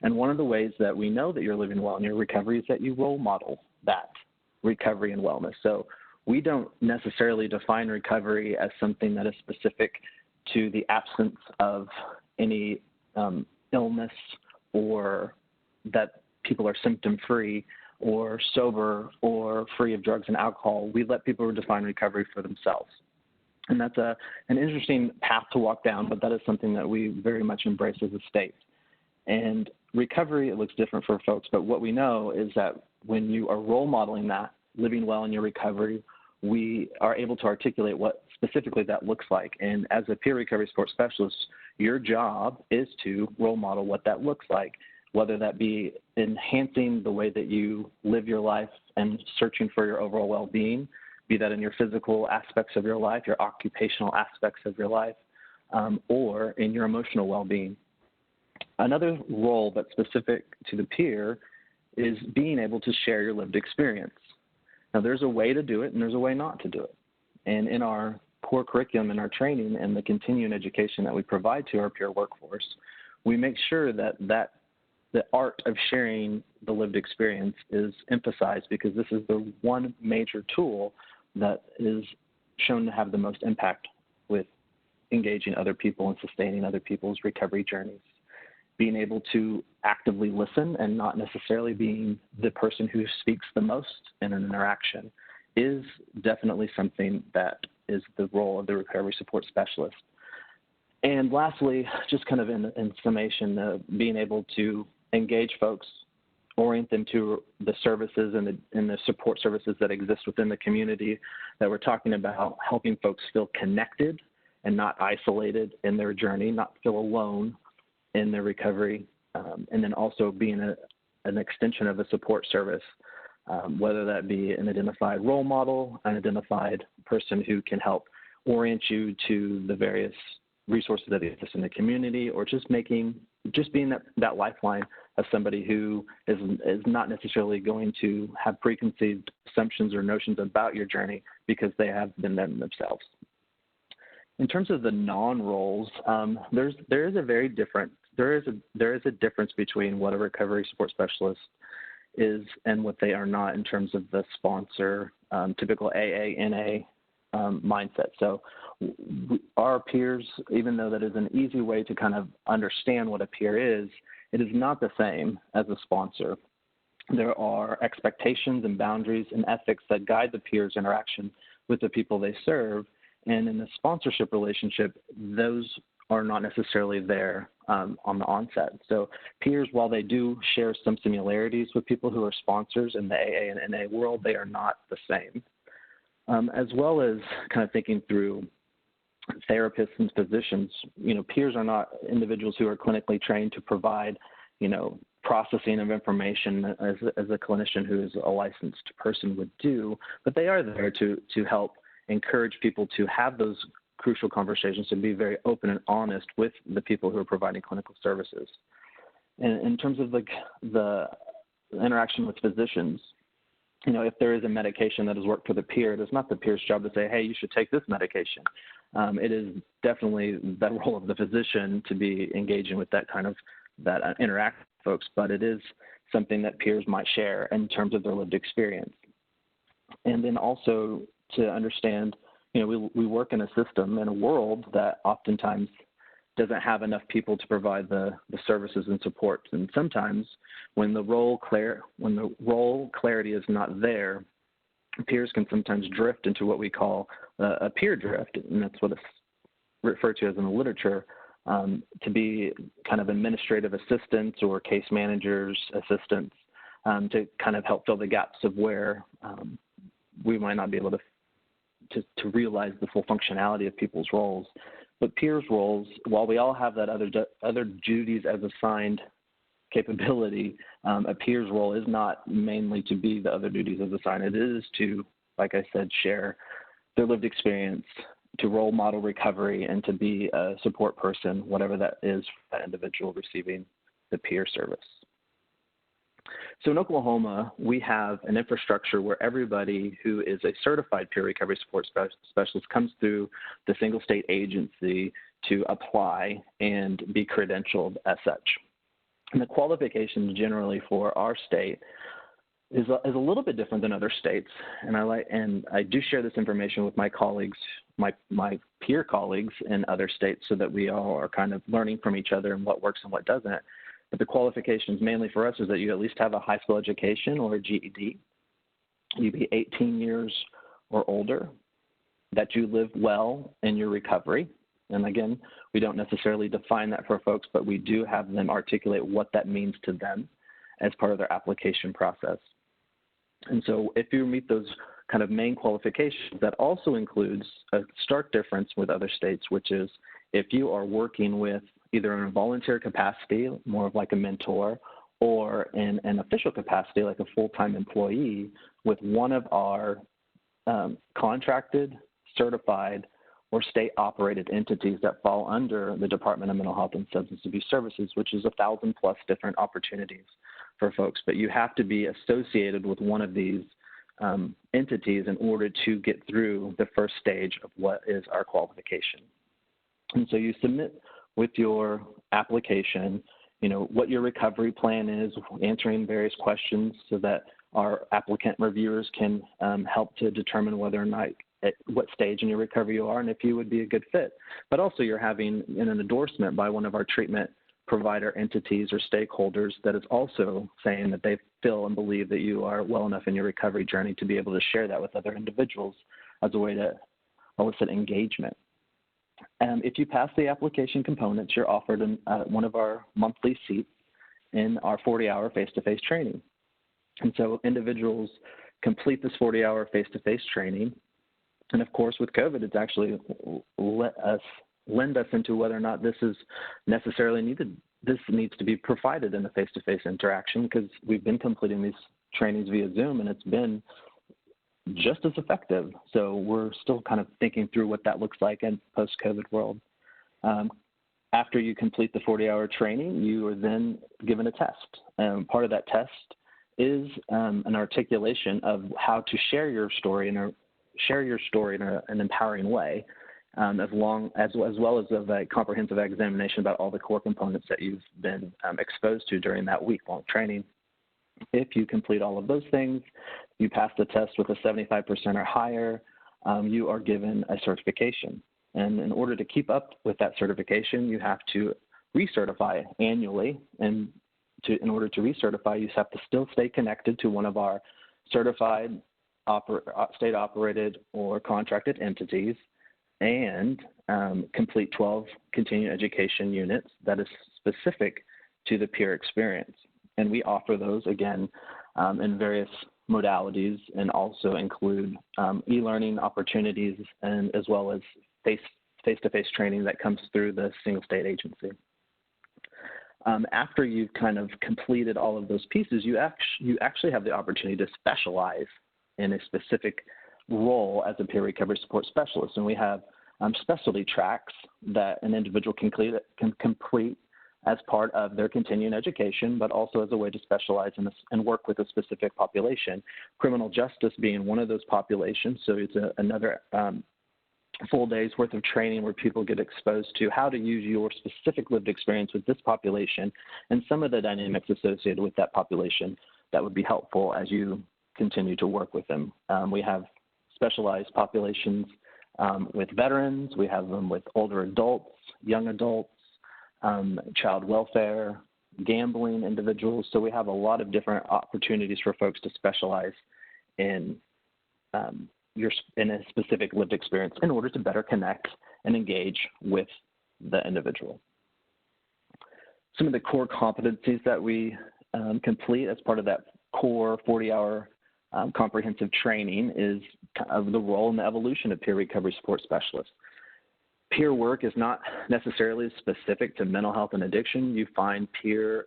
And one of the ways that we know that you're living well in your recovery is that you role model that recovery and wellness. So we don't necessarily define recovery as something that is specific to the absence of any illness, or that people are symptom-free or sober or free of drugs and alcohol. We let people define recovery for themselves. And that's an interesting path to walk down, but that is something that we very much embrace as a state. And recovery, it looks different for folks, but what we know is that when you are role modeling that, living well in your recovery, we are able to articulate what specifically that looks like. And as a peer recovery support specialist, your job is to role model what that looks like, whether that be enhancing the way that you live your life and searching for your overall well-being, be that in your physical aspects of your life, your occupational aspects of your life, or in your emotional well-being. Another role that's specific to the peer is being able to share your lived experience. Now, there's a way to do it and there's a way not to do it. And in our core curriculum and our training and the continuing education that we provide to our peer workforce, we make sure that the art of sharing the lived experience is emphasized, because this is the one major tool that is shown to have the most impact with engaging other people and sustaining other people's recovery journeys. Being able to actively listen and not necessarily being the person who speaks the most in an interaction is definitely something that is the role of the recovery support specialist. And lastly, just kind of in summation, being able to engage folks, orient them to the services and the support services that exist within the community that we're talking about, helping folks feel connected and not isolated in their journey, not feel alone in their recovery, and then also being an extension of a support service, whether that be an identified role model, an identified person who can help orient you to the various resources that exist in the community, or just being that lifeline of somebody who is not necessarily going to have preconceived assumptions or notions about your journey because they have been them themselves. In terms of the non-roles, there is a difference between what a recovery support specialist is and what they are not in terms of the sponsor, typical AA, NA mindset. So our peers, even though that is an easy way to kind of understand what a peer is, it is not the same as a sponsor. There are expectations and boundaries and ethics that guide the peer's interaction with the people they serve. And in the sponsorship relationship, those are not necessarily there on the onset. So peers, while they do share some similarities with people who are sponsors in the AA and NA world, they are not the same. As well as kind of thinking through therapists and physicians, peers are not individuals who are clinically trained to provide, processing of information as a clinician who is a licensed person would do, but they are there to help encourage people to have those crucial conversations, to be very open and honest with the people who are providing clinical services. And in terms of the interaction with physicians, if there is a medication that has worked for the peer, it is not the peer's job to say, hey, you should take this medication. It is definitely the role of the physician to be engaging with that interact with folks, but it is something that peers might share in terms of their lived experience. And then also to understand, we work in a system, in a world that oftentimes doesn't have enough people to provide the services and support. And sometimes when the role clarity is not there, peers can sometimes drift into what we call a peer drift, and that's what it's referred to as in the literature, to be kind of administrative assistants or case managers, assistants, to kind of help fill the gaps of where we might not be able to realize the full functionality of people's roles. But peers' roles, while we all have that other duties as assigned capability, a peer's role is not mainly to be the other duties as assigned. It is to, like I said, share their lived experience, to role model recovery, and to be a support person, whatever that is for that individual receiving the peer service. So in Oklahoma, we have an infrastructure where everybody who is a certified peer recovery support specialist comes through the single state agency to apply and be credentialed as such. And the qualifications generally for our state is a little bit different than other states. And I do share this information with my colleagues, my peer colleagues in other states, so that we all are kind of learning from each other and what works and what doesn't. But the qualifications mainly for us is that you at least have a high school education or a GED, you be 18 years or older, that you live well in your recovery. And again, we don't necessarily define that for folks, but we do have them articulate what that means to them as part of their application process. And so if you meet those kind of main qualifications, that also includes a stark difference with other states, which is if you are working with either in a volunteer capacity, more of like a mentor, or in an official capacity, like a full-time employee, with one of our contracted, certified, or state-operated entities that fall under the Department of Mental Health and Substance Abuse Services, which is 1,000+ different opportunities for folks. But you have to be associated with one of these entities in order to get through the first stage of what is our qualification. And so you submit with your application, what your recovery plan is, answering various questions so that our applicant reviewers can help to determine whether or not at what stage in your recovery you are and if you would be a good fit. But also you're having an endorsement by one of our treatment provider entities or stakeholders that is also saying that they feel and believe that you are well enough in your recovery journey to be able to share that with other individuals as a way to elicit engagement. If you pass the application components, you're offered one of our monthly seats in our 40-hour face-to-face training. And so individuals complete this 40-hour face-to-face training. And of course, with COVID, it's actually lend us into whether or not this is necessarily needed. This needs to be provided in a face-to-face interaction, because we've been completing these trainings via Zoom, and it's been just as effective. So we're still kind of thinking through what that looks like in post-COVID world. After you complete the 40-hour training, you are then given a test. Part of that test is an articulation of how to share your story in an empowering way, as well as of a comprehensive examination about all the core components that you've been exposed to during that week-long training. If you complete all of those things, you pass the test with a 75% or higher, you are given a certification. And in order to keep up with that certification, you have to recertify annually. And in order to recertify, you have to still stay connected to one of our certified, state-operated, or contracted entities, and complete 12 continuing education units that is specific to the peer experience. And we offer those, again, in various modalities, and also include e-learning opportunities, and as well as face-to-face training that comes through the single state agency. After you've kind of completed all of those pieces, you actually have the opportunity to specialize in a specific role as a peer recovery support specialist. And we have specialty tracks that an individual can complete as part of their continuing education, but also as a way to specialize and work with a specific population. Criminal justice being one of those populations, so it's another full day's worth of training where people get exposed to how to use your specific lived experience with this population and some of the dynamics associated with that population that would be helpful as you continue to work with them. We have specialized populations with veterans, we have them with older adults, young adults, child welfare, gambling individuals. So we have a lot of different opportunities for folks to specialize in in a specific lived experience in order to better connect and engage with the individual. Some of the core competencies that we complete as part of that core 40-hour comprehensive training is kind of the role and the evolution of peer recovery support specialists. Peer work is not necessarily specific to mental health and addiction. You find peer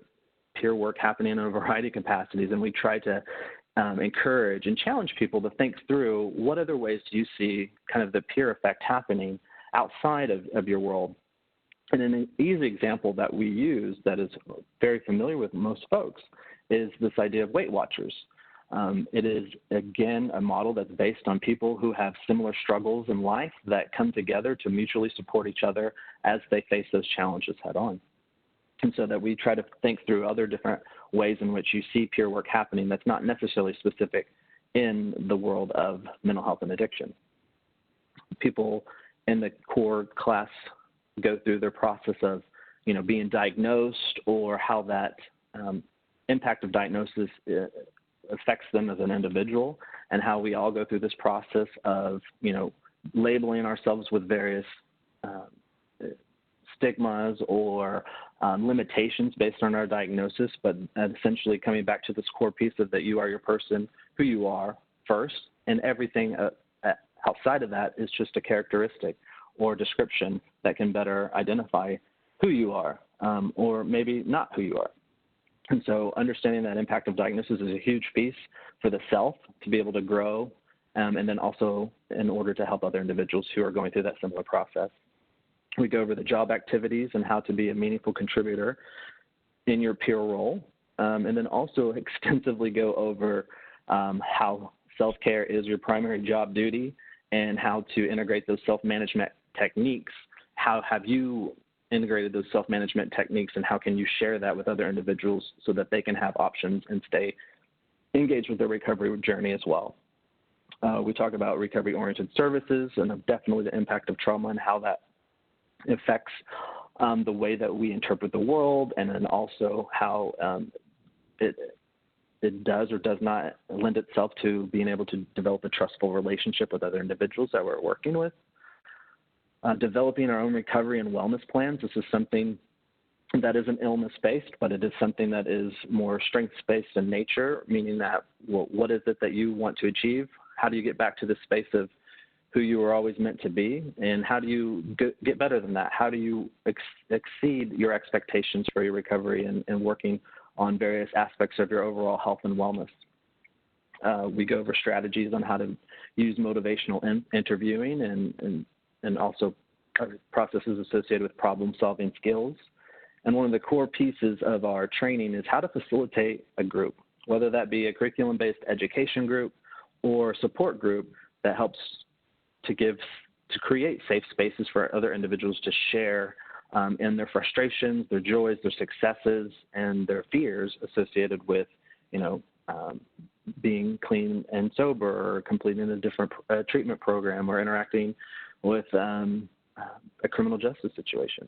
work happening in a variety of capacities, and we try to encourage and challenge people to think through what other ways do you see kind of the peer effect happening outside of your world. And an easy example that we use that is very familiar with most folks is this idea of Weight Watchers. It is, again, a model that's based on people who have similar struggles in life that come together to mutually support each other as they face those challenges head on. And so that we try to think through other different ways in which you see peer work happening that's not necessarily specific in the world of mental health and addiction. People in the core class go through their process of, being diagnosed or how that impact of diagnosis affects them as an individual, and how we all go through this process of, labeling ourselves with various stigmas or limitations based on our diagnosis, but essentially coming back to this core piece of that you are your person, who you are first, and everything outside of that is just a characteristic or description that can better identify who you are, or maybe not who you are. And so understanding that impact of diagnosis is a huge piece for the self to be able to grow, and then also in order to help other individuals who are going through that similar process. We go over the job activities and how to be a meaningful contributor in your peer role, and then also extensively go over how self-care is your primary job duty and how to integrate those self-management techniques. How have you integrated those self-management techniques, and how can you share that with other individuals so that they can have options and stay engaged with their recovery journey as well. We talk about recovery-oriented services and definitely the impact of trauma and how that affects the way that we interpret the world, and then also how it does or does not lend itself to being able to develop a trustful relationship with other individuals that we're working with. Developing our own recovery and wellness plans. This is something that isn't illness-based, but it is something that is more strengths-based in nature, meaning that what is it that you want to achieve? How do you get back to the space of who you were always meant to be, and how do you get better than that? How do you exceed your expectations for your recovery and working on various aspects of your overall health and wellness? We go over strategies on how to use motivational interviewing and also processes associated with problem-solving skills. And one of the core pieces of our training is how to facilitate a group, whether that be a curriculum-based education group or support group that helps to create safe spaces for other individuals to share in their frustrations, their joys, their successes, and their fears associated with, being clean and sober, or completing a different treatment program, or interacting with a criminal justice situation.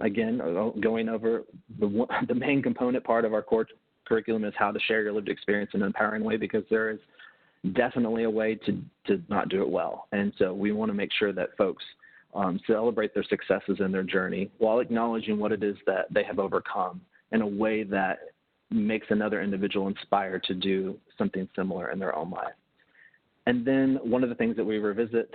Again, going over the main component part of our core curriculum is how to share your lived experience in an empowering way, because there is definitely a way to not do it well. And so we want to make sure that folks celebrate their successes in their journey while acknowledging what it is that they have overcome in a way that makes another individual inspired to do something similar in their own life. And then one of the things that we visit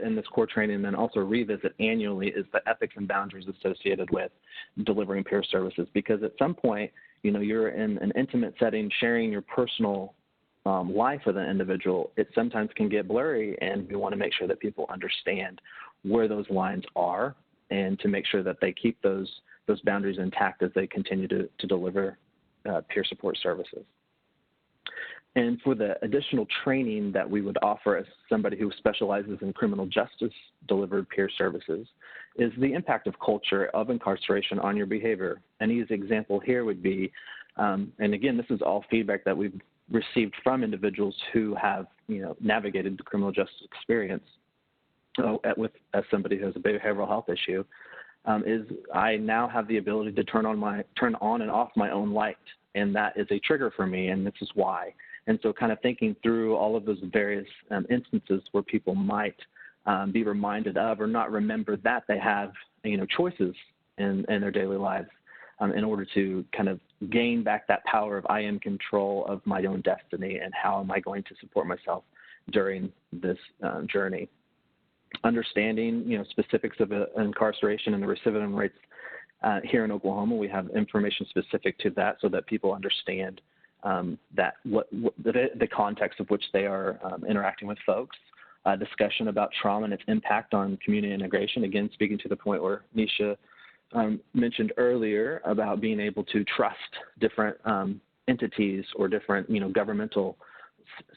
in this core training and then also revisit annually is the ethics and boundaries associated with delivering peer services, because at some point, you're in an intimate setting sharing your personal life of the individual, it sometimes can get blurry, and we want to make sure that people understand where those lines are and to make sure that they keep those boundaries intact as they continue to deliver peer support services. And for the additional training that we would offer as somebody who specializes in criminal justice delivered peer services is the impact of culture of incarceration on your behavior. An easy example here would be, and again, this is all feedback that we've received from individuals who have, navigated the criminal justice experience as somebody who has a behavioral health issue, is I now have the ability to turn on and off my own light, and that is a trigger for me, and this is why. And so kind of thinking through all of those various instances where people might be reminded of or not remember that they have, choices in their daily lives in order to kind of gain back that power of I am in control of my own destiny and how am I going to support myself during this journey. Understanding, specifics of incarceration and the recidivism rates here in Oklahoma, we have information specific to that so that people understand that the context of which they are interacting with folks. Discussion about trauma and its impact on community integration. Again, speaking to the point where Nisha mentioned earlier about being able to trust different entities or different, governmental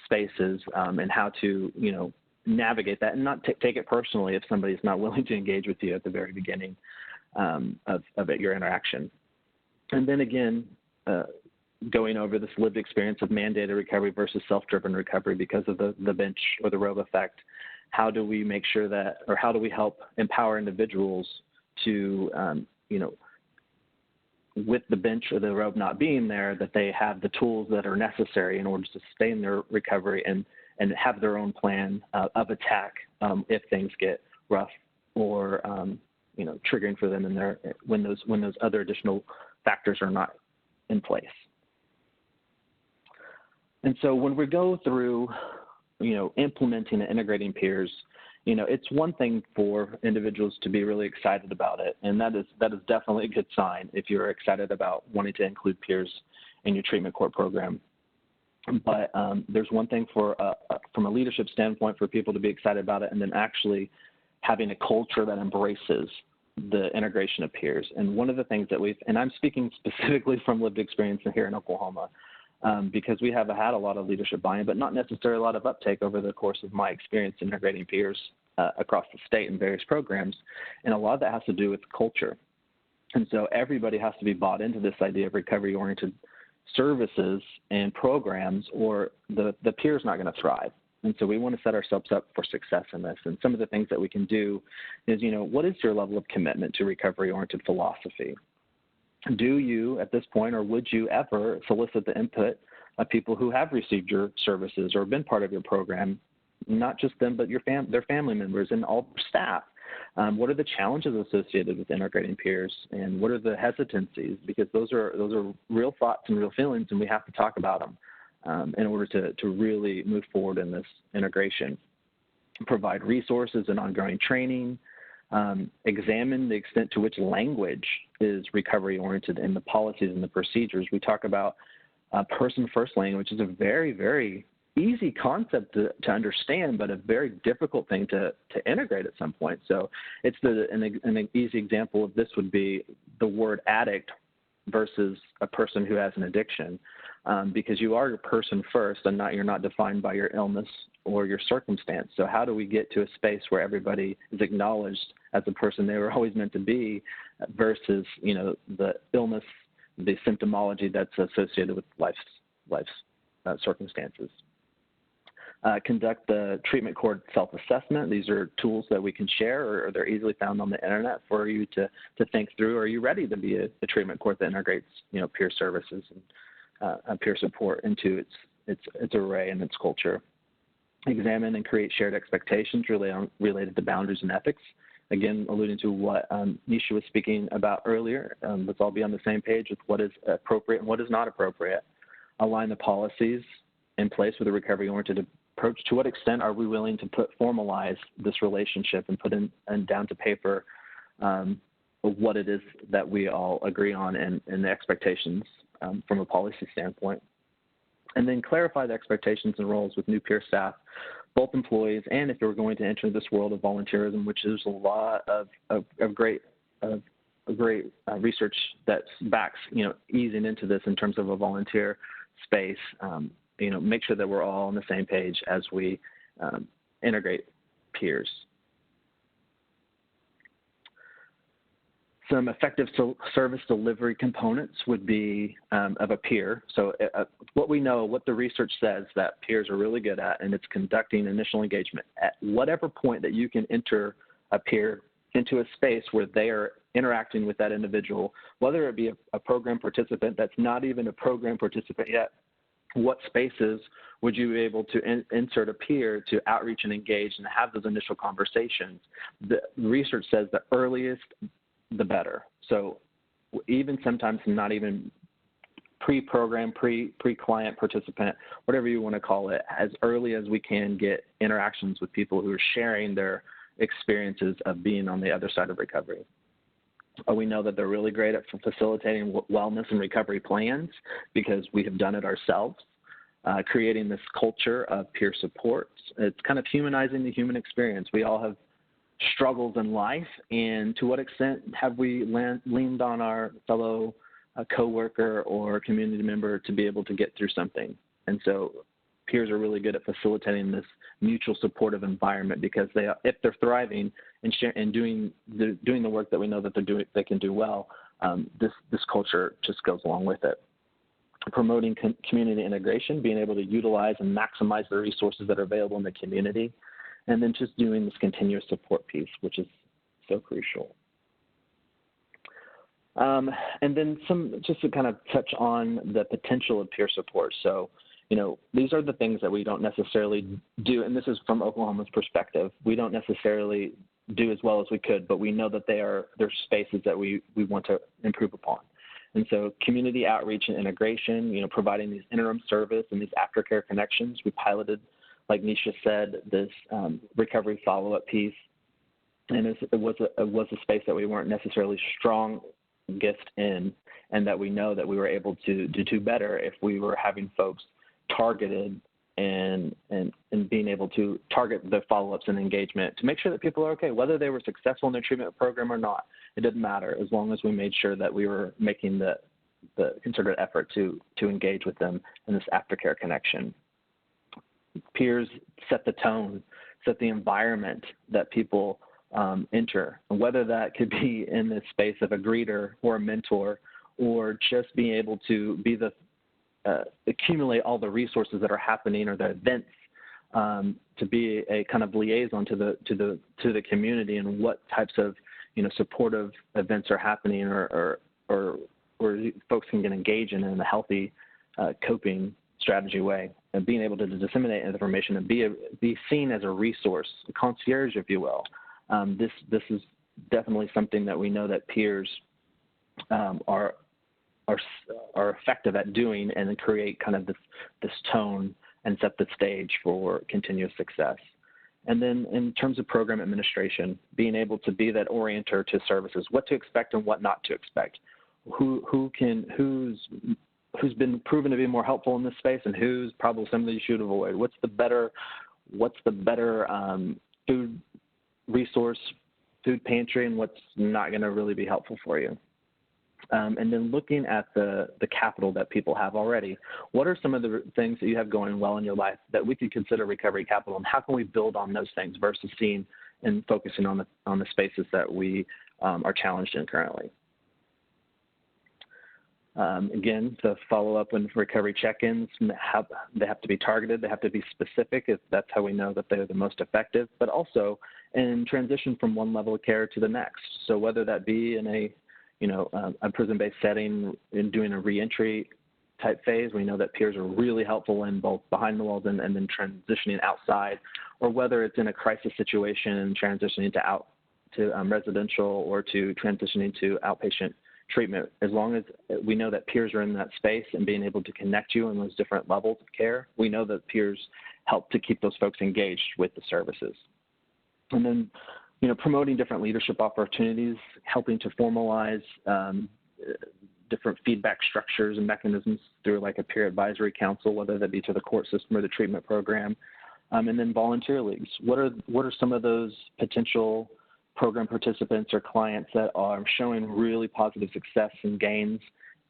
spaces and how to, navigate that and not take it personally if somebody's not willing to engage with you at the very beginning of your interaction. And then again, going over this lived experience of mandated recovery versus self-driven recovery because of the bench or the robe effect. How do we make sure that, or how do we help empower individuals to, with the bench or the robe not being there, that they have the tools that are necessary in order to sustain their recovery and have their own plan of attack if things get rough or, triggering for them in when those other additional factors are not in place. And so when we go through, implementing and integrating peers, it's one thing for individuals to be really excited about it, and that is definitely a good sign if you're excited about wanting to include peers in your treatment court program. But there's one thing from a leadership standpoint for people to be excited about it, and then actually having a culture that embraces the integration of peers. And one of the things that and I'm speaking specifically from lived experience here in Oklahoma, because we have had a lot of leadership buy-in, but not necessarily a lot of uptake over the course of my experience integrating peers across the state in various programs. And a lot of that has to do with culture. And so everybody has to be bought into this idea of recovery-oriented services and programs, or the peer is not going to thrive. And so we want to set ourselves up for success in this. And some of the things that we can do is, what is your level of commitment to recovery-oriented philosophy? Do you, at this point, or would you ever solicit the input of people who have received your services or been part of your program, not just them, but their family members and all their staff? What are the challenges associated with integrating peers, and what are the hesitancies? Because those are real thoughts and real feelings, and we have to talk about them in order to really move forward in this integration. Provide resources and ongoing training. Examine the extent to which language is recovery-oriented in the policies and the procedures. We talk about person-first language is a very, very easy concept to understand, but a very difficult thing to integrate at some point. So it's an easy example of this would be the word addict versus a person who has an addiction, because you are a person first and you're not defined by your illness or your circumstance. So how do we get to a space where everybody is acknowledged as the person they were always meant to be versus, the illness, the symptomology that's associated with life's circumstances. Conduct the treatment court self-assessment. These are tools that we can share, or they're easily found on the internet for you to think through. Are you ready to be a treatment court that integrates, peer services and peer support into its array and its culture? Examine and create shared expectations related to boundaries and ethics. Again, alluding to what Nisha was speaking about earlier, let's all be on the same page with what is appropriate and what is not appropriate. Align the policies in place with a recovery-oriented approach. To what extent are we willing to formalize this relationship and put in down to paper what it is that we all agree on and the expectations from a policy standpoint? And then clarify the expectations and roles with new peer staff, both employees and if you're going to enter this world of volunteerism, which is a lot of great research that backs, easing into this in terms of a volunteer space. Make sure that we're all on the same page as we integrate peers. Some effective service delivery components would be of a peer. So what the research says that peers are really good at, and it's conducting initial engagement. At whatever point that you can enter a peer into a space where they are interacting with that individual, whether it be a program participant that's not even a program participant yet, what spaces would you be able to insert a peer to outreach and engage and have those initial conversations? The research says the earliest, the better. So even sometimes not even pre-program, pre-client participant, whatever you want to call it, as early as we can get interactions with people who are sharing their experiences of being on the other side of recovery. We know that they're really great at facilitating wellness and recovery plans because we have done it ourselves, creating this culture of peer support. It's kind of humanizing the human experience. We all have struggles in life, and to what extent have we leaned on our fellow coworker or community member to be able to get through something? And so peers are really good at facilitating this mutual supportive environment because if they're thriving and doing the work that we know that they can do well, this culture just goes along with it. Promoting community integration, being able to utilize and maximize the resources that are available in the community, and then just doing this continuous support piece, which is so crucial. And then just to kind of touch on the potential of peer support. So, these are the things that we don't necessarily do, and this is from Oklahoma's perspective. We don't necessarily do as well as we could, but we know that they're spaces that we want to improve upon. And so community outreach and integration, providing these interim service and these aftercare connections. We piloted, like Nisha said, this recovery follow-up piece, and it was a space that we weren't necessarily strongest in, and that we know that we were able to do better if we were having folks targeted and being able to target the follow-ups and engagement to make sure that people are okay, whether they were successful in their treatment program or not. It didn't matter as long as we made sure that we were making the concerted effort to engage with them in this aftercare connection. Peers set the tone, set the environment that people enter, and whether that could be in the space of a greeter or a mentor, or just being able to be accumulate all the resources that are happening or the events to be a kind of liaison to the community and what types of supportive events are happening or folks can get engaged in a healthy coping strategy way, and being able to disseminate information and be seen as a resource, a concierge, if you will. This is definitely something that we know that peers are effective at doing, and then create kind of this tone and set the stage for continuous success. And then in terms of program administration, being able to be that orienter to services, what to expect and what not to expect, who's been proven to be more helpful in this space, and who's probably somebody you should avoid. What's the better food resource, food pantry, and what's not going to really be helpful for you. And then looking at the capital that people have already, what are some of the things that you have going well in your life that we could consider recovery capital, and how can we build on those things versus seeing and focusing on the spaces that we are challenged in currently? Again, the follow-up and recovery check-ins, they have to be targeted, they have to be specific, if that's how we know that they're the most effective, but also in transition from one level of care to the next. So whether that be in a prison-based setting, in doing a reentry type phase, we know that peers are really helpful in both behind the walls and then transitioning outside, or whether it's in a crisis situation and transitioning to residential or to transitioning to outpatient treatment. As long as we know that peers are in that space and being able to connect you in those different levels of care, we know that peers help to keep those folks engaged with the services. And then, promoting different leadership opportunities, helping to formalize different feedback structures and mechanisms through like a peer advisory council, whether that be to the court system or the treatment program, and then volunteer leagues. What are some of those potential program participants or clients that are showing really positive success and gains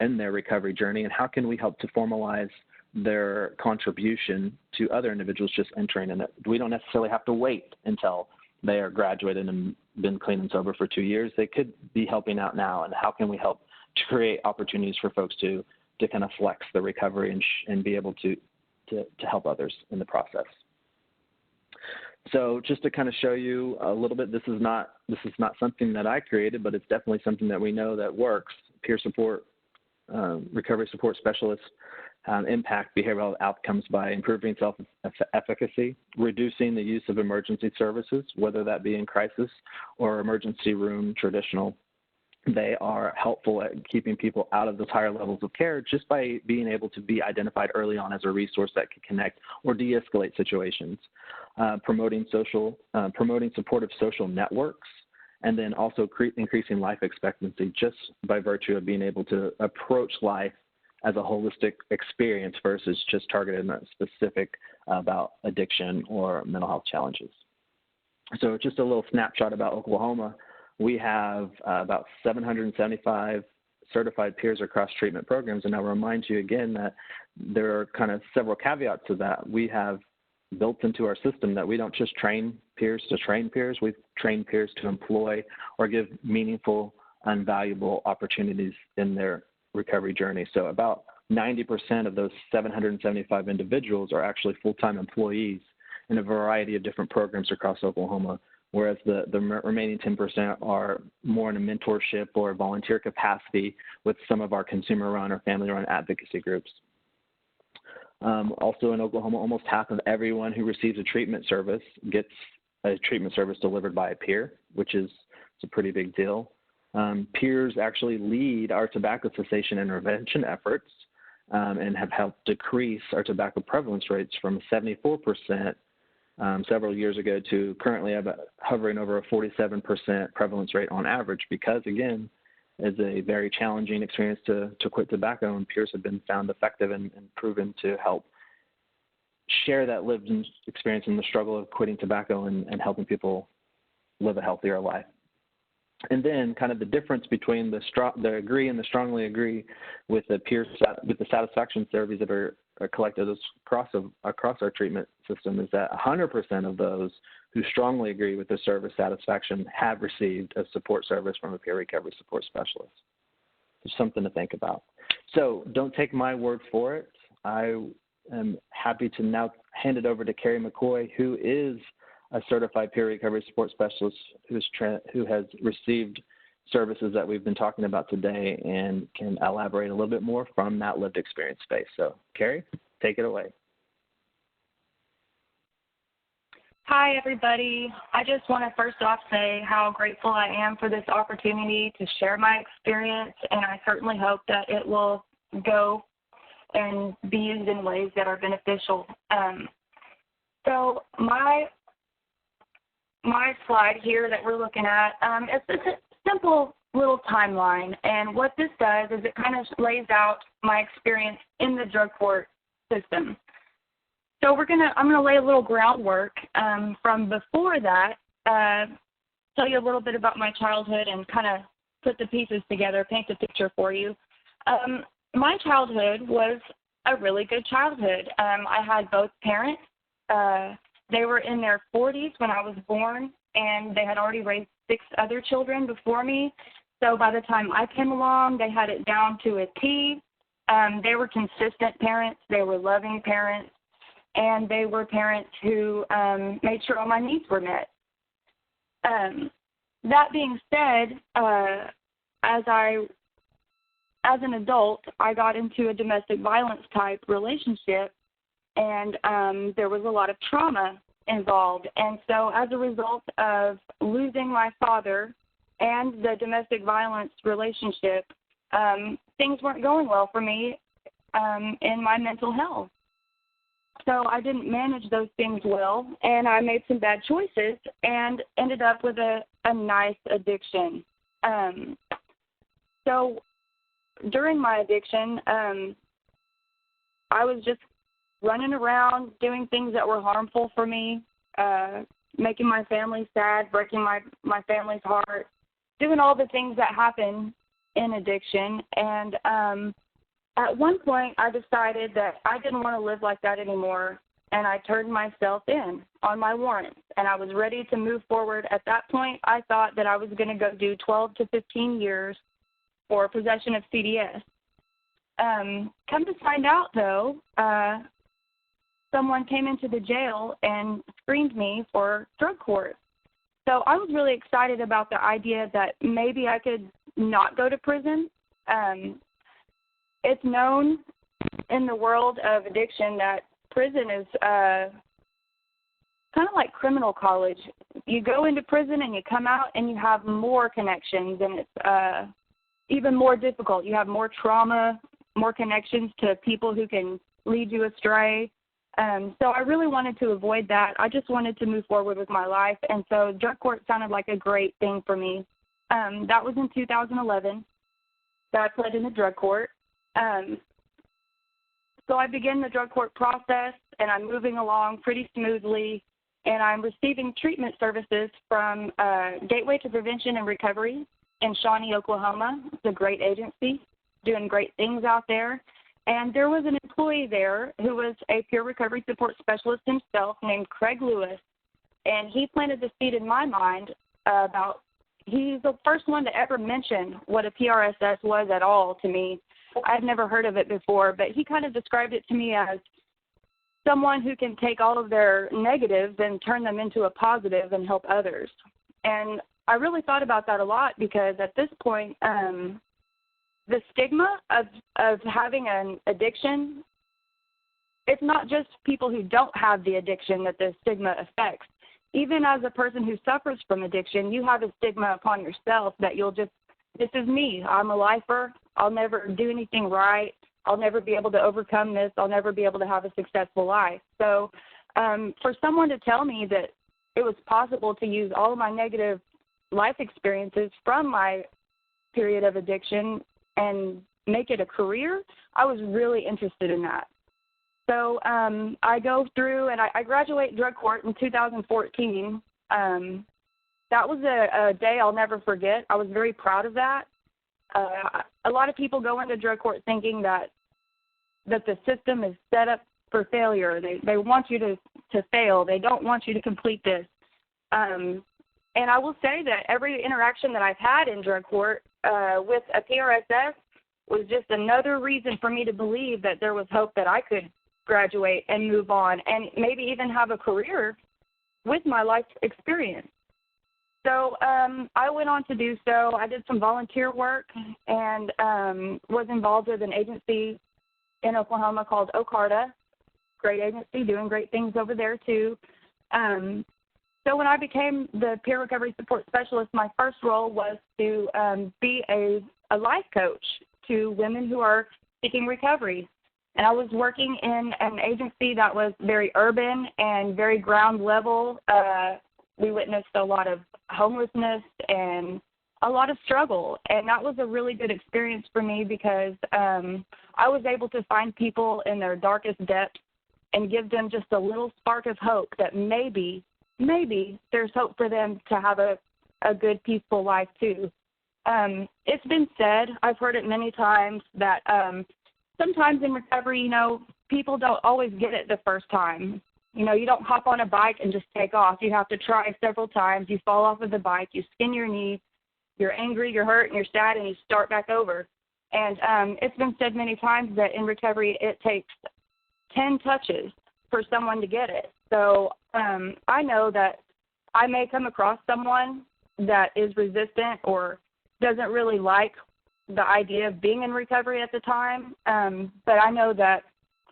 in their recovery journey, and how can we help to formalize their contribution to other individuals just entering in it? We don't necessarily have to wait until they are graduated and been clean and sober for 2 years. They could be helping out now, and how can we help to create opportunities for folks to kind of flex the recovery and be able to help others in the process. So just to kind of show you a little bit, this is not something that I created, but it's definitely something that we know that works. Peer support, recovery support specialists impact behavioral outcomes by improving self-efficacy, reducing the use of emergency services, whether that be in crisis or emergency room traditional. They are helpful at keeping people out of those higher levels of care just by being able to be identified early on as a resource that can connect or de-escalate situations, promoting supportive social networks, and then also increasing life expectancy just by virtue of being able to approach life as a holistic experience versus just targeted and specific about addiction or mental health challenges. So just a little snapshot about Oklahoma. We have about 775 certified peers across treatment programs, and I'll remind you again that there are kind of several caveats to that. We have built into our system that we don't just train peers to train peers, we train peers to employ or give meaningful and valuable opportunities in their recovery journey. So about 90% of those 775 individuals are actually full-time employees in a variety of different programs across Oklahoma, whereas the remaining 10% are more in a mentorship or volunteer capacity with some of our consumer-run or family-run advocacy groups. Also in Oklahoma, almost half of everyone who receives a treatment service gets a treatment service delivered by a peer, which is a pretty big deal. Peers actually lead our tobacco cessation intervention efforts and have helped decrease our tobacco prevalence rates from 74% several years ago to currently hovering over a 47% prevalence rate on average, because again, it's a very challenging experience to quit tobacco, and peers have been found effective and proven to help share that lived experience in the struggle of quitting tobacco and helping people live a healthier life. And then kind of the difference between the agree and the strongly agree with the satisfaction surveys that are collected across our treatment system is that 100% of those who strongly agree with the service satisfaction have received a support service from a peer recovery support specialist. It's something to think about. So don't take my word for it. I am happy to now hand it over to Carrie McCoy, who is a certified peer recovery support specialist who has received services that we've been talking about today and can elaborate a little bit more from that lived experience space. So, Carrie, take it away. Hi, everybody. I just want to first off say how grateful I am for this opportunity to share my experience, and I certainly hope that it will go and be used in ways that are beneficial. So my slide here that we're looking at, it's a simple little timeline, and what this does is it kind of lays out my experience in the drug court system. So I'm gonna lay a little groundwork from before that, tell you a little bit about my childhood and kind of put the pieces together, paint the picture for you. My childhood was a really good childhood. I had both parents. They were in their 40s when I was born, and they had already raised 6 other children before me. So by the time I came along, they had it down to a T. They were consistent parents. They were loving parents. And they were parents who made sure all my needs were met. That being said, as an adult, I got into a domestic violence type relationship, and there was a lot of trauma involved. And so as a result of losing my father and the domestic violence relationship, things weren't going well for me in my mental health. So I didn't manage those things well, and I made some bad choices and ended up with a nice addiction. So during my addiction, I was just running around doing things that were harmful for me, making my family sad, breaking my family's heart, doing all the things that happen in addiction. And at one point, I decided that I didn't want to live like that anymore, and I turned myself in on my warrants, and I was ready to move forward. At that point, I thought that I was going to go do 12 to 15 years for possession of CDS. Come to find out, though, someone came into the jail and screened me for drug court. So I was really excited about the idea that maybe I could not go to prison. It's known in the world of addiction that prison is kind of like criminal college. You go into prison and you come out and you have more connections, and it's even more difficult. You have more trauma, more connections to people who can lead you astray. So I really wanted to avoid that. I just wanted to move forward with my life, and so drug court sounded like a great thing for me. That was in 2011. That I pled in the drug court. So I began the drug court process, and I'm moving along pretty smoothly, and I'm receiving treatment services from Gateway to Prevention and Recovery in Shawnee, Oklahoma. It's a great agency, doing great things out there. And there was an employee there who was a peer recovery support specialist himself named Craig Lewis, and he planted the seed in my mind about, he's the first one to ever mention what a PRSS was at all to me. I had never heard of it before, but he kind of described it to me as someone who can take all of their negatives and turn them into a positive and help others. And I really thought about that a lot, because at this point, the stigma of having an addiction, it's not just people who don't have the addiction that the stigma affects. Even as a person who suffers from addiction, you have a stigma upon yourself that you'll just, this is me, I'm a lifer, I'll never do anything right, I'll never be able to overcome this, I'll never be able to have a successful life. So for someone to tell me that it was possible to use all of my negative life experiences from my period of addiction and make it a career, I was really interested in that. So I go through and I graduate drug court in 2014. That was a day I'll never forget. I was very proud of that. A lot of people go into drug court thinking that the system is set up for failure. They want you to fail. They don't want you to complete this. And I will say that every interaction that I've had in drug court with a PRSS was just another reason for me to believe that there was hope that I could graduate and move on and maybe even have a career with my life experience. So I went on to do so. I did some volunteer work and was involved with an agency in Oklahoma called OCARTA. Great agency, doing great things over there too. So when I became the peer recovery support specialist, my first role was to be a life coach to women who are seeking recovery. And I was working in an agency that was very urban and very ground level. We witnessed a lot of homelessness and a lot of struggle. And that was a really good experience for me because I was able to find people in their darkest depths and give them just a little spark of hope that maybe there's hope for them to have a good, peaceful life too. It's been said, I've heard it many times, that sometimes in recovery, people don't always get it the first time. You don't hop on a bike and just take off. You have to try several times. You fall off of the bike, you skin your knee, you're angry, you're hurt, and you're sad, and you start back over. And it's been said many times that in recovery it takes 10 touches for someone to get it. So I know that I may come across someone that is resistant or doesn't really like the idea of being in recovery at the time, but I know that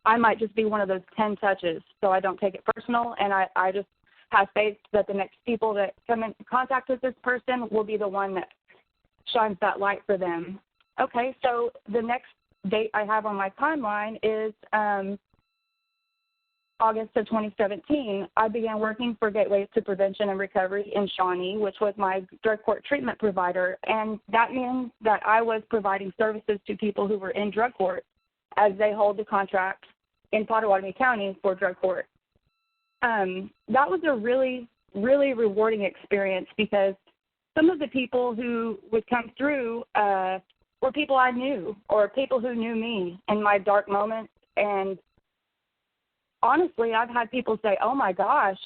I might just be one of those 10 touches, so I don't take it personal, and I just have faith that the next people that come in contact with this person will be the one that shines that light for them. Okay, so the next date I have on my timeline is August of 2017, I began working for Gateways to Prevention and Recovery in Shawnee, which was my drug court treatment provider. And that means that I was providing services to people who were in drug court as they hold the contract in Pottawatomie County for drug court. That was a really, really rewarding experience because some of the people who would come through were people I knew or people who knew me in my dark moments. And honestly, I've had people say, oh my gosh,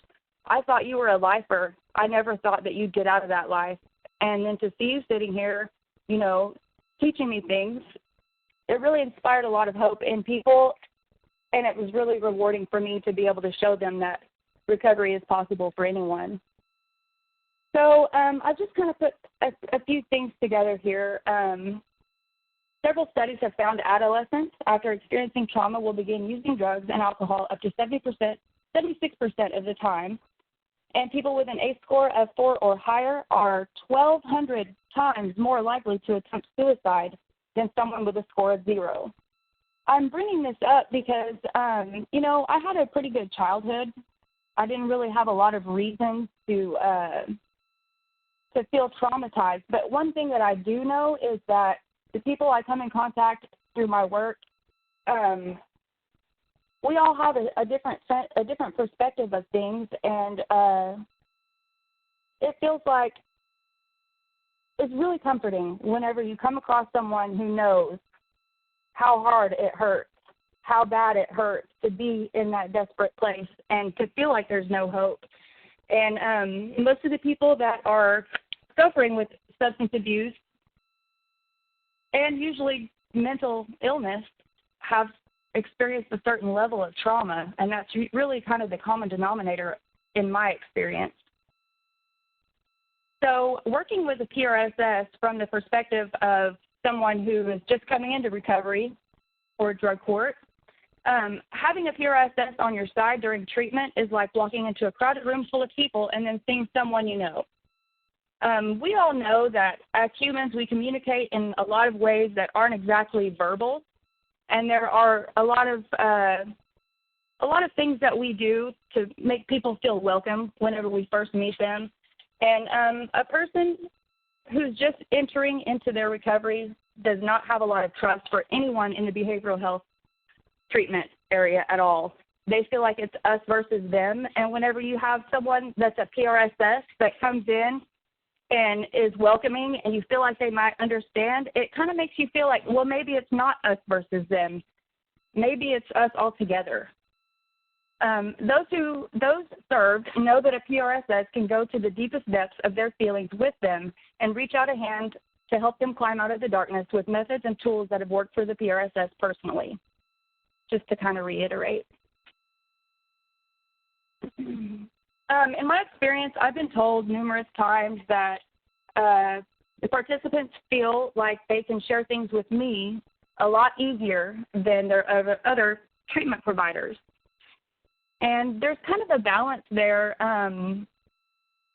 I thought you were a lifer. I never thought that you'd get out of that life. And then to see you sitting here, you know, teaching me things, it really inspired a lot of hope in people. And it was really rewarding for me to be able to show them that recovery is possible for anyone. So I just kind of put a few things together here. Several studies have found adolescents, after experiencing trauma, will begin using drugs and alcohol up to 76% of the time. And people with an ACE score of 4 or higher are 1,200 times more likely to attempt suicide than someone with a score of 0. I'm bringing this up because, you know, I had a pretty good childhood. I didn't really have a lot of reasons to feel traumatized. But one thing that I do know is that the people I come in contact through my work, we all have a different perspective of things, and it feels like it's really comforting whenever you come across someone who knows how hard it hurts, how bad it hurts to be in that desperate place and to feel like there's no hope. And most of the people that are suffering with substance abuse and usually mental illness have experienced a certain level of trauma, and that's really kind of the common denominator in my experience. So working with a PRSS from the perspective of someone who is just coming into recovery or drug court, having a PRSS on your side during treatment is like walking into a crowded room full of people and then seeing someone you know. We all know that as humans, we communicate in a lot of ways that aren't exactly verbal, and there are a lot of things that we do to make people feel welcome whenever we first meet them. And a person who's just entering into their recovery does not have a lot of trust for anyone in the behavioral health treatment area at all. They feel like it's us versus them, and whenever you have someone that's a PRSS that comes in and is welcoming and you feel like they might understand, it kind of makes you feel like, well, maybe it's not us versus them. Maybe it's us all together. Those served know that a PRSS can go to the deepest depths of their feelings with them and reach out a hand to help them climb out of the darkness with methods and tools that have worked for the PRSS personally, just to kind of reiterate. In my experience, I've been told numerous times that the participants feel like they can share things with me a lot easier than their other treatment providers. And there's kind of a balance there.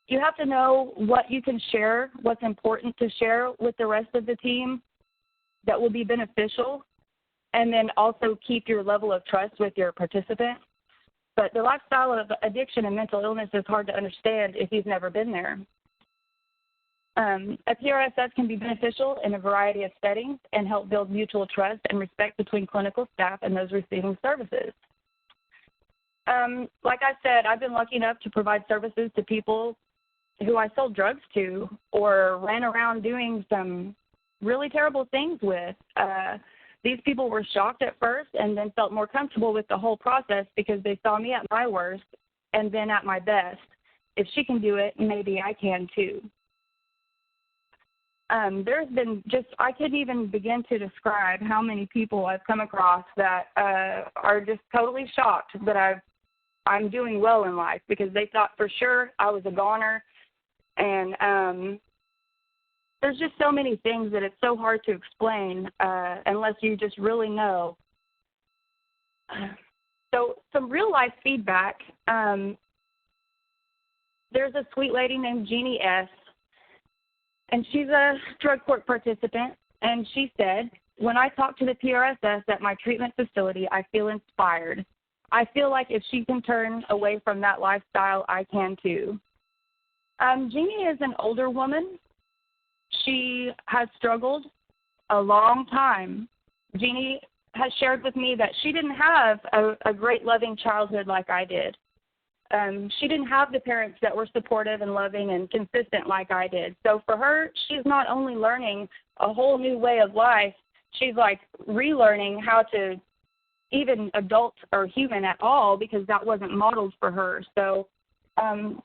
You have to know what you can share, what's important to share with the rest of the team that will be beneficial, and then also keep your level of trust with your participant. But the lifestyle of addiction and mental illness is hard to understand if you've never been there. A PRSS can be beneficial in a variety of settings and help build mutual trust and respect between clinical staff and those receiving services. Like I said, I've been lucky enough to provide services to people who I sold drugs to or ran around doing some really terrible things with. These people were shocked at first and then felt more comfortable with the whole process because they saw me at my worst and then at my best. If she can do it, maybe I can too. There's been I couldn't even begin to describe how many people I've come across that are just totally shocked that I'm doing well in life because they thought for sure I was a goner. And there's just so many things that it's so hard to explain unless you just really know. So some real life feedback. There's a sweet lady named Jeannie S., and she's a drug court participant, and she said, when I talk to the PRSS at my treatment facility, I feel inspired. I feel like if she can turn away from that lifestyle, I can too. Jeannie is an older woman. She has struggled a long time. Jeannie has shared with me that she didn't have a great loving childhood like I did. She didn't have the parents that were supportive and loving and consistent like I did. So for her, she's not only learning a whole new way of life, she's like relearning how to even adult or human at all, because that wasn't modeled for her. So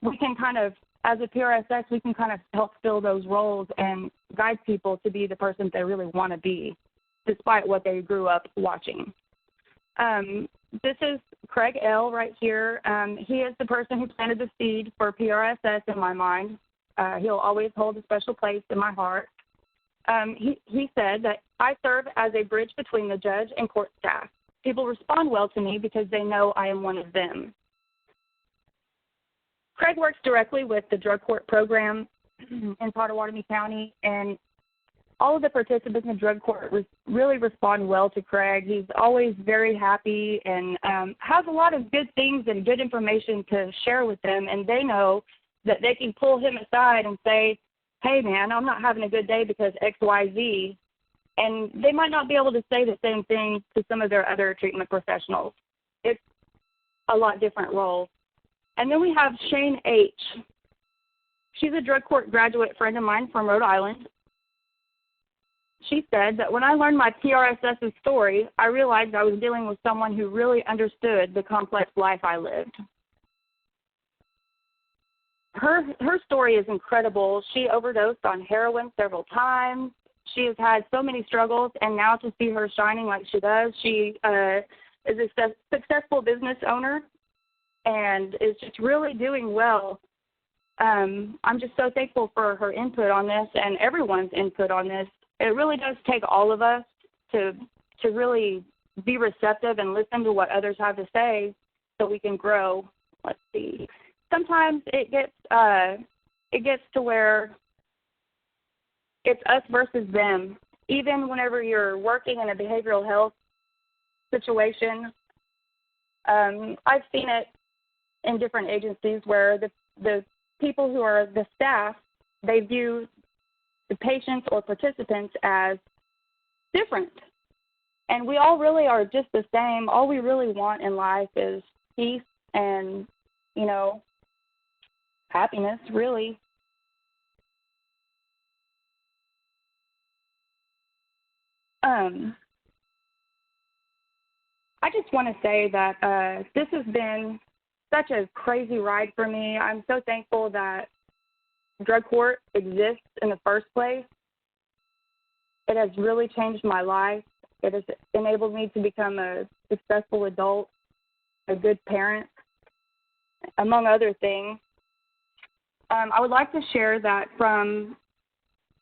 we can kind of, as a PRSS, we can kind of help fill those roles and guide people to be the person they really want to be, despite what they grew up watching. This is Craig L. right here. He is the person who planted the seed for PRSS in my mind. He'll always hold a special place in my heart. He said that I serve as a bridge between the judge and court staff. People respond well to me because they know I am one of them. Craig works directly with the drug court program in Pottawatomie County, and all of the participants in drug court really respond well to Craig. He's always very happy and has a lot of good things and good information to share with them, and they know that they can pull him aside and say, hey, man, I'm not having a good day because X, Y, Z. And they might not be able to say the same thing to some of their other treatment professionals. It's a lot different role. And then we have Shane H. She's a drug court graduate friend of mine from Rhode Island. She said that when I learned my PRSS's story, I realized I was dealing with someone who really understood the complex life I lived. Her story is incredible. She overdosed on heroin several times. She has had so many struggles, and now to see her shining like she does, she is a successful business owner and is just really doing well. I'm just so thankful for her input on this and everyone's input on this. It really does take all of us to really be receptive and listen to what others have to say so we can grow. Let's see. Sometimes it gets to where it's us versus them. Even whenever you're working in a behavioral health situation, I've seen it in different agencies where the people who are the staff, they view the patients or participants as different. And we all really are just the same. All we really want in life is peace and, happiness, really. I just want to say that this has been such a crazy ride for me. I'm so thankful that drug court exists in the first place. It has really changed my life. It has enabled me to become a successful adult, a good parent, among other things. I would like to share that from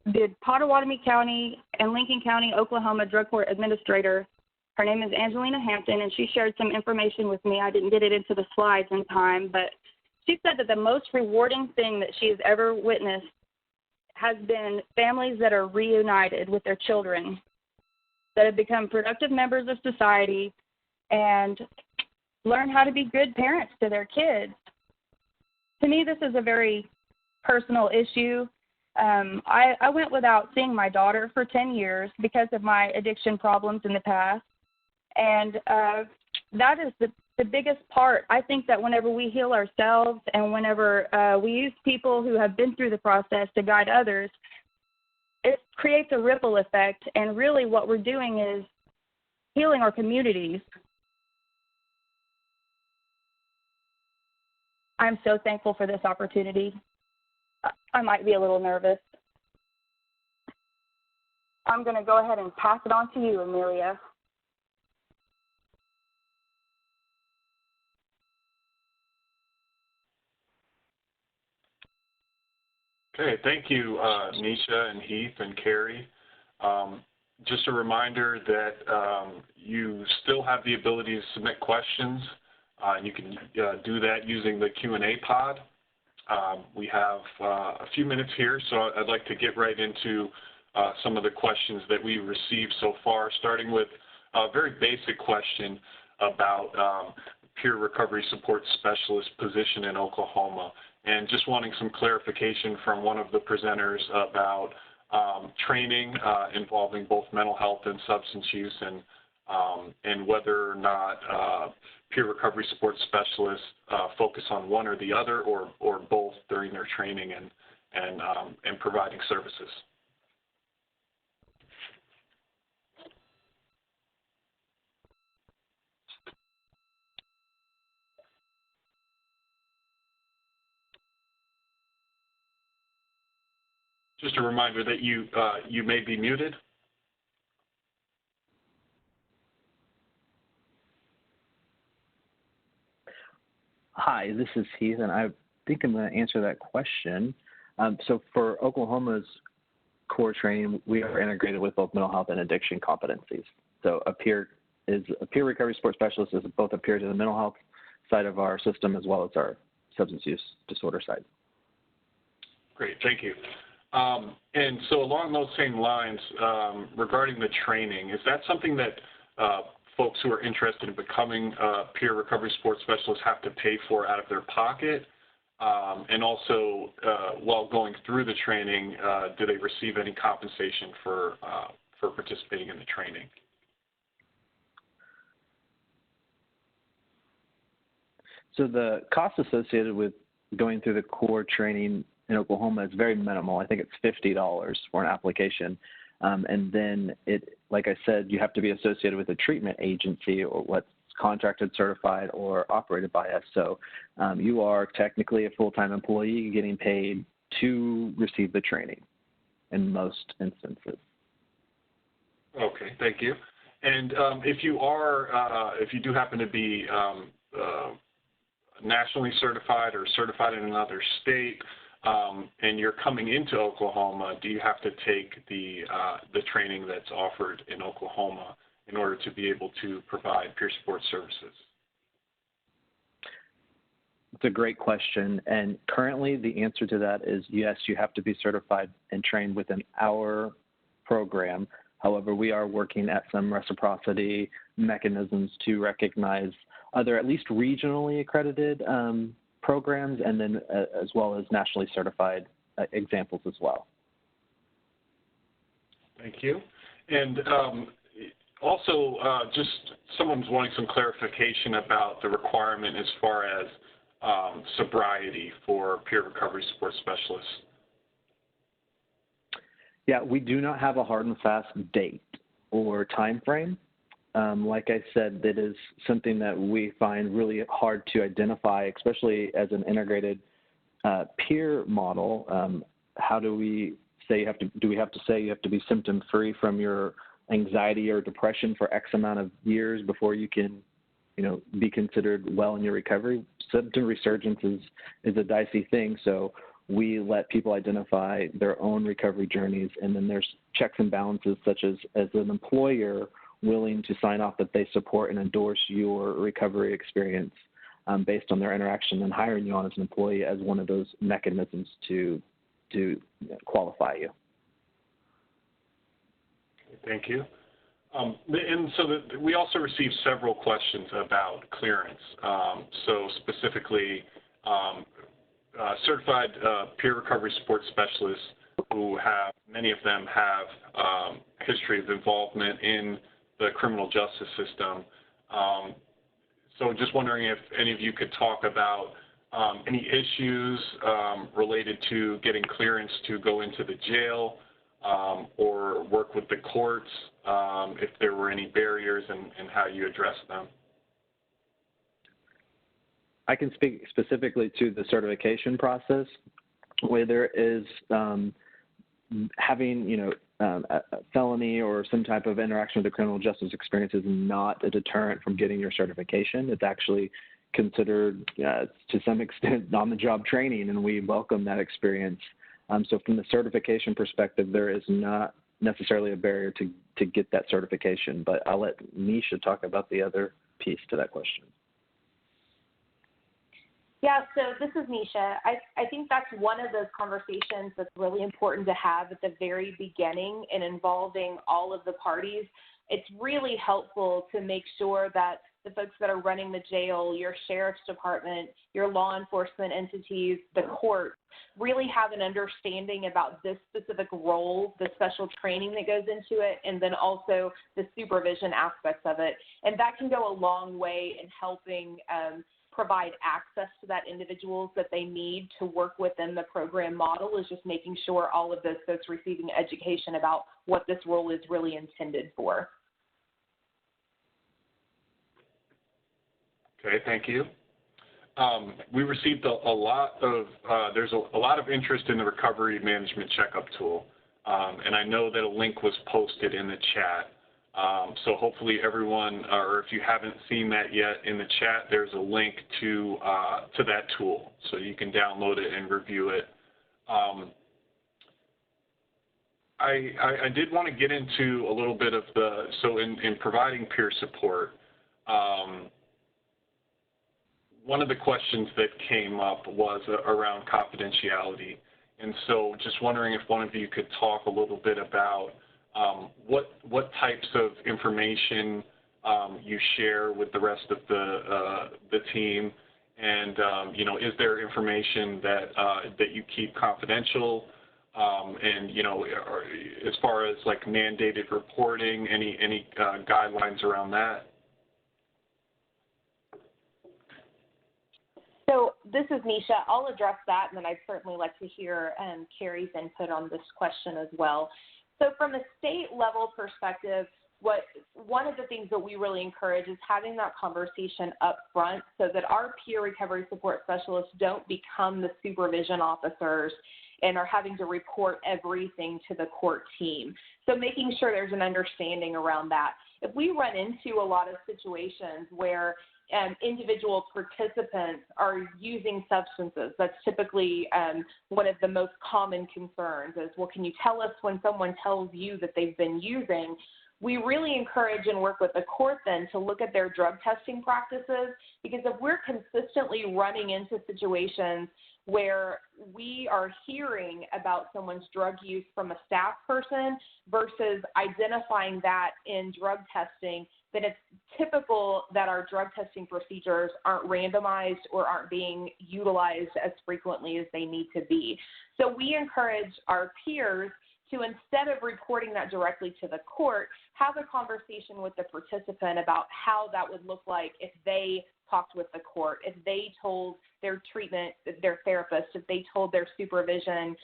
the Pottawatomie County and Lincoln County, Oklahoma Drug Court Administrator. Her name is Angelina Hampton, and she shared some information with me. I didn't get it into the slides in time, but she said that the most rewarding thing that she has ever witnessed has been families that are reunited with their children, that have become productive members of society and learn how to be good parents to their kids. To me, this is a very personal issue. I went without seeing my daughter for 10 years because of my addiction problems in the past. And that is the biggest part. I think that whenever we heal ourselves and whenever we use people who have been through the process to guide others, it creates a ripple effect. And really what we're doing is healing our communities. I'm so thankful for this opportunity. I might be a little nervous. I'm going to go ahead and pass it on to you, Amelia. Okay, thank you, Nisha and Heath and Carrie. Just a reminder that you still have the ability to submit questions. You can do that using the Q&A pod. We have a few minutes here, so I'd like to get right into some of the questions that we received so far, starting with a very basic question about peer recovery support specialist position in Oklahoma, and just wanting some clarification from one of the presenters about training involving both mental health and substance use, and whether or not peer recovery support specialists focus on one or the other, or both during their training and providing services. Just a reminder that you may be muted. Hi, this is Heath, and I think I'm going to answer that question. So for Oklahoma's core training, we are integrated with both mental health and addiction competencies. So a peer recovery support specialist is both a peer to the mental health side of our system as well as our substance use disorder side. Great, thank you. And so along those same lines, regarding the training, is that something that folks who are interested in becoming peer recovery support specialists have to pay for out of their pocket? And also, while going through the training, do they receive any compensation for participating in the training? So the cost associated with going through the core training in Oklahoma is very minimal. I think it's $50 for an application. And then like I said, you have to be associated with a treatment agency or what's contracted, certified, or operated by us. So you are technically a full-time employee getting paid to receive the training in most instances. Okay, thank you. And if you do happen to be nationally certified or certified in another state, and you're coming into Oklahoma, do you have to take the training that's offered in Oklahoma in order to be able to provide peer support services? It's a great question, and currently the answer to that is yes, you have to be certified and trained within our program. However, we are working at some reciprocity mechanisms to recognize other at least regionally accredited programs, and then as well as nationally certified examples as well. Thank you. And also, just someone's wanting some clarification about the requirement as far as sobriety for peer recovery support specialists. Yeah, we do not have a hard and fast date or time frame. Like I said, that is something that we find really hard to identify, especially as an integrated peer model. How do we say do we have to say you have to be symptom free from your anxiety or depression for X amount of years before you can, be considered well in your recovery? Symptom resurgence is a dicey thing, so we let people identify their own recovery journeys, and then there's checks and balances such as an employer willing to sign off that they support and endorse your recovery experience based on their interaction and hiring you on as an employee as one of those mechanisms to qualify you. Thank you. And so we also received several questions about clearance. So specifically, certified peer recovery support specialists many of them have history of involvement in the criminal justice system. So just wondering if any of you could talk about any issues related to getting clearance to go into the jail or work with the courts, if there were any barriers and how you addressed them. I can speak specifically to the certification process, where there is having, a felony or some type of interaction with the criminal justice experience is not a deterrent from getting your certification. It's actually considered, to some extent, on-the-job training, and we welcome that experience. So from the certification perspective, there is not necessarily a barrier to get that certification, but I'll let Nisha talk about the other piece to that question. Yeah, so this is Nisha. I think that's one of those conversations that's really important to have at the very beginning and involving all of the parties. It's really helpful to make sure that the folks that are running the jail, your sheriff's department, your law enforcement entities, the courts, really have an understanding about this specific role, the special training that goes into it, and then also the supervision aspects of it. And that can go a long way in helping provide access to that individuals that they need to work within the program model, is just making sure all of those folks receiving education about what this role is really intended for. Okay, thank you. We received a lot of, there's a lot of interest in the recovery management checkup tool. And I know that a link was posted in the chat. So hopefully everyone, or if you haven't seen that yet in the chat, there's a link to that tool. So you can download it and review it. I did want to get into a little bit of so in providing peer support, one of the questions that came up was around confidentiality. And so just wondering if one of you could talk a little bit about what types of information you share with the rest of the team, and you know, is there information that you keep confidential, and you know, as far as like mandated reporting, any guidelines around that? So this is Nisha. I'll address that, and then I'd certainly like to hear Carrie's input on this question as well. So from a state level perspective, one of the things that we really encourage is having that conversation up front so that our peer recovery support specialists don't become the supervision officers and are having to report everything to the court team. So making sure there's an understanding around that. If we run into a lot of situations where individual participants are using substances, that's typically one of the most common concerns is, well, can you tell us when someone tells you that they've been using? We really encourage and work with the court then to look at their drug testing practices, because if we're consistently running into situations where we are hearing about someone's drug use from a staff person versus identifying that in drug testing, then it's typical that our drug testing procedures aren't randomized or aren't being utilized as frequently as they need to be. So we encourage our peers to, instead of reporting that directly to the court, have a conversation with the participant about how that would look like if they talked with the court, if they told their therapist, if they told their supervision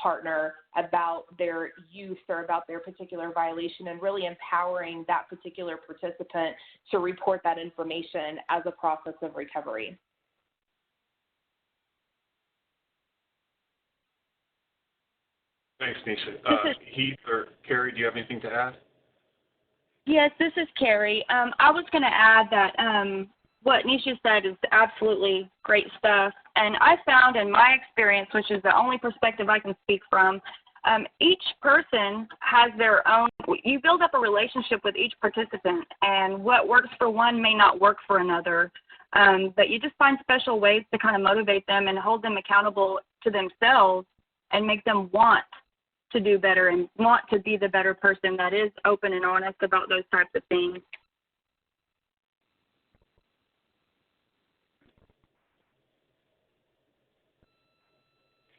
partner about their use or about their particular violation, and really empowering that particular participant to report that information as a process of recovery. Thanks, Nisha. Heath or Carrie, do you have anything to add? Yes, this is Carrie. I was going to add that what Nisha said is absolutely great stuff. And I found in my experience, which is the only perspective I can speak from, each person has their own, you build up a relationship with each participant, and what works for one may not work for another. But you just find special ways to kind of motivate them and hold them accountable to themselves and make them want to do better and want to be the better person that is open and honest about those types of things.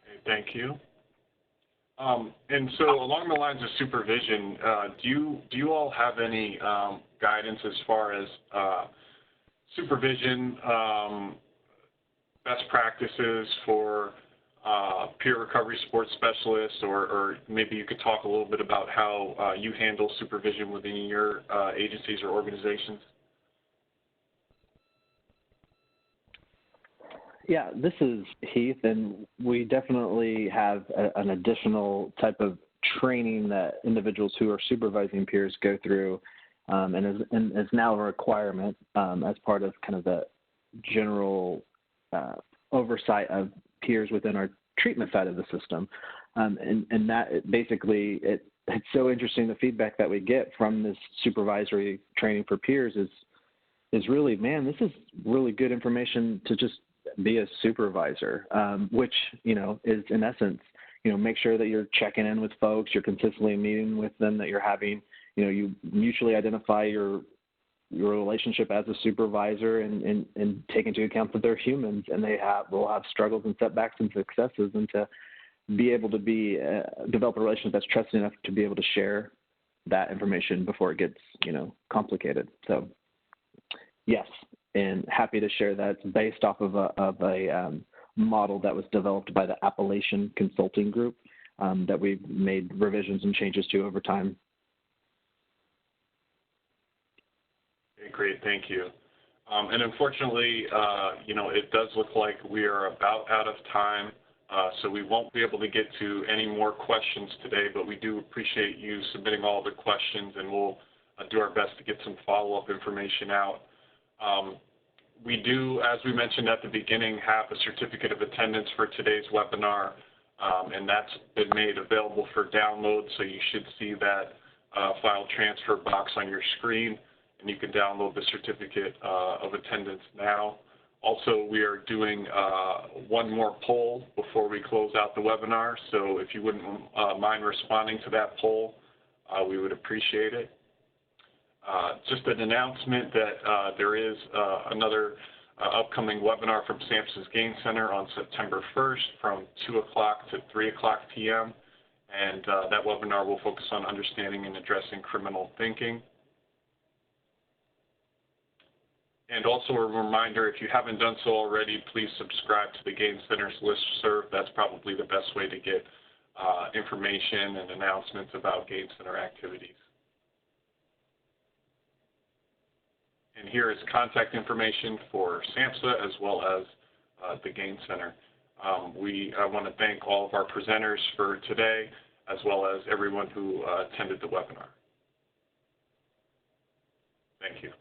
Okay, thank you. And so along the lines of supervision, do you all have any guidance as far as supervision, best practices for peer recovery support specialists, or maybe you could talk a little bit about how you handle supervision within your agencies or organizations? Yeah, this is Heath, and we definitely have an additional type of training that individuals who are supervising peers go through, and is now a requirement as part of kind of the general oversight of peers within our treatment side of the system. And that basically, it's so interesting, the feedback that we get from this supervisory training for peers is really, man, this is really good information to just be a supervisor, which, you know, is in essence, you know, make sure that you're checking in with folks, you're consistently meeting with them, that you're having, you know, you mutually identify your your relationship as a supervisor and take into account that they're humans and will have struggles and setbacks and successes, and to be able to develop a relationship that's trusted enough to be able to share that information before it gets, complicated. So yes, and happy to share that. It's based off of a model that was developed by the Appalachian Consulting Group that we've made revisions and changes to over time. Okay, great, thank you. And unfortunately, it does look like we are about out of time, so we won't be able to get to any more questions today, but we do appreciate you submitting all the questions, and we'll do our best to get some follow-up information out. We do, as we mentioned at the beginning, have a certificate of attendance for today's webinar, and that's been made available for download, so you should see that file transfer box on your screen, and you can download the certificate of attendance now. Also, we are doing one more poll before we close out the webinar, so if you wouldn't mind responding to that poll, we would appreciate it. Just an announcement that there is another upcoming webinar from SAMHSA's Gain Center on September 1st from 2 o'clock to 3 o'clock p.m. And that webinar will focus on understanding and addressing criminal thinking. And also a reminder, if you haven't done so already, please subscribe to the Gain Center's listserv. That's probably the best way to get information and announcements about Gain Center activities. And here is contact information for SAMHSA as well as the Gain Center. I want to thank all of our presenters for today, as well as everyone who attended the webinar. Thank you.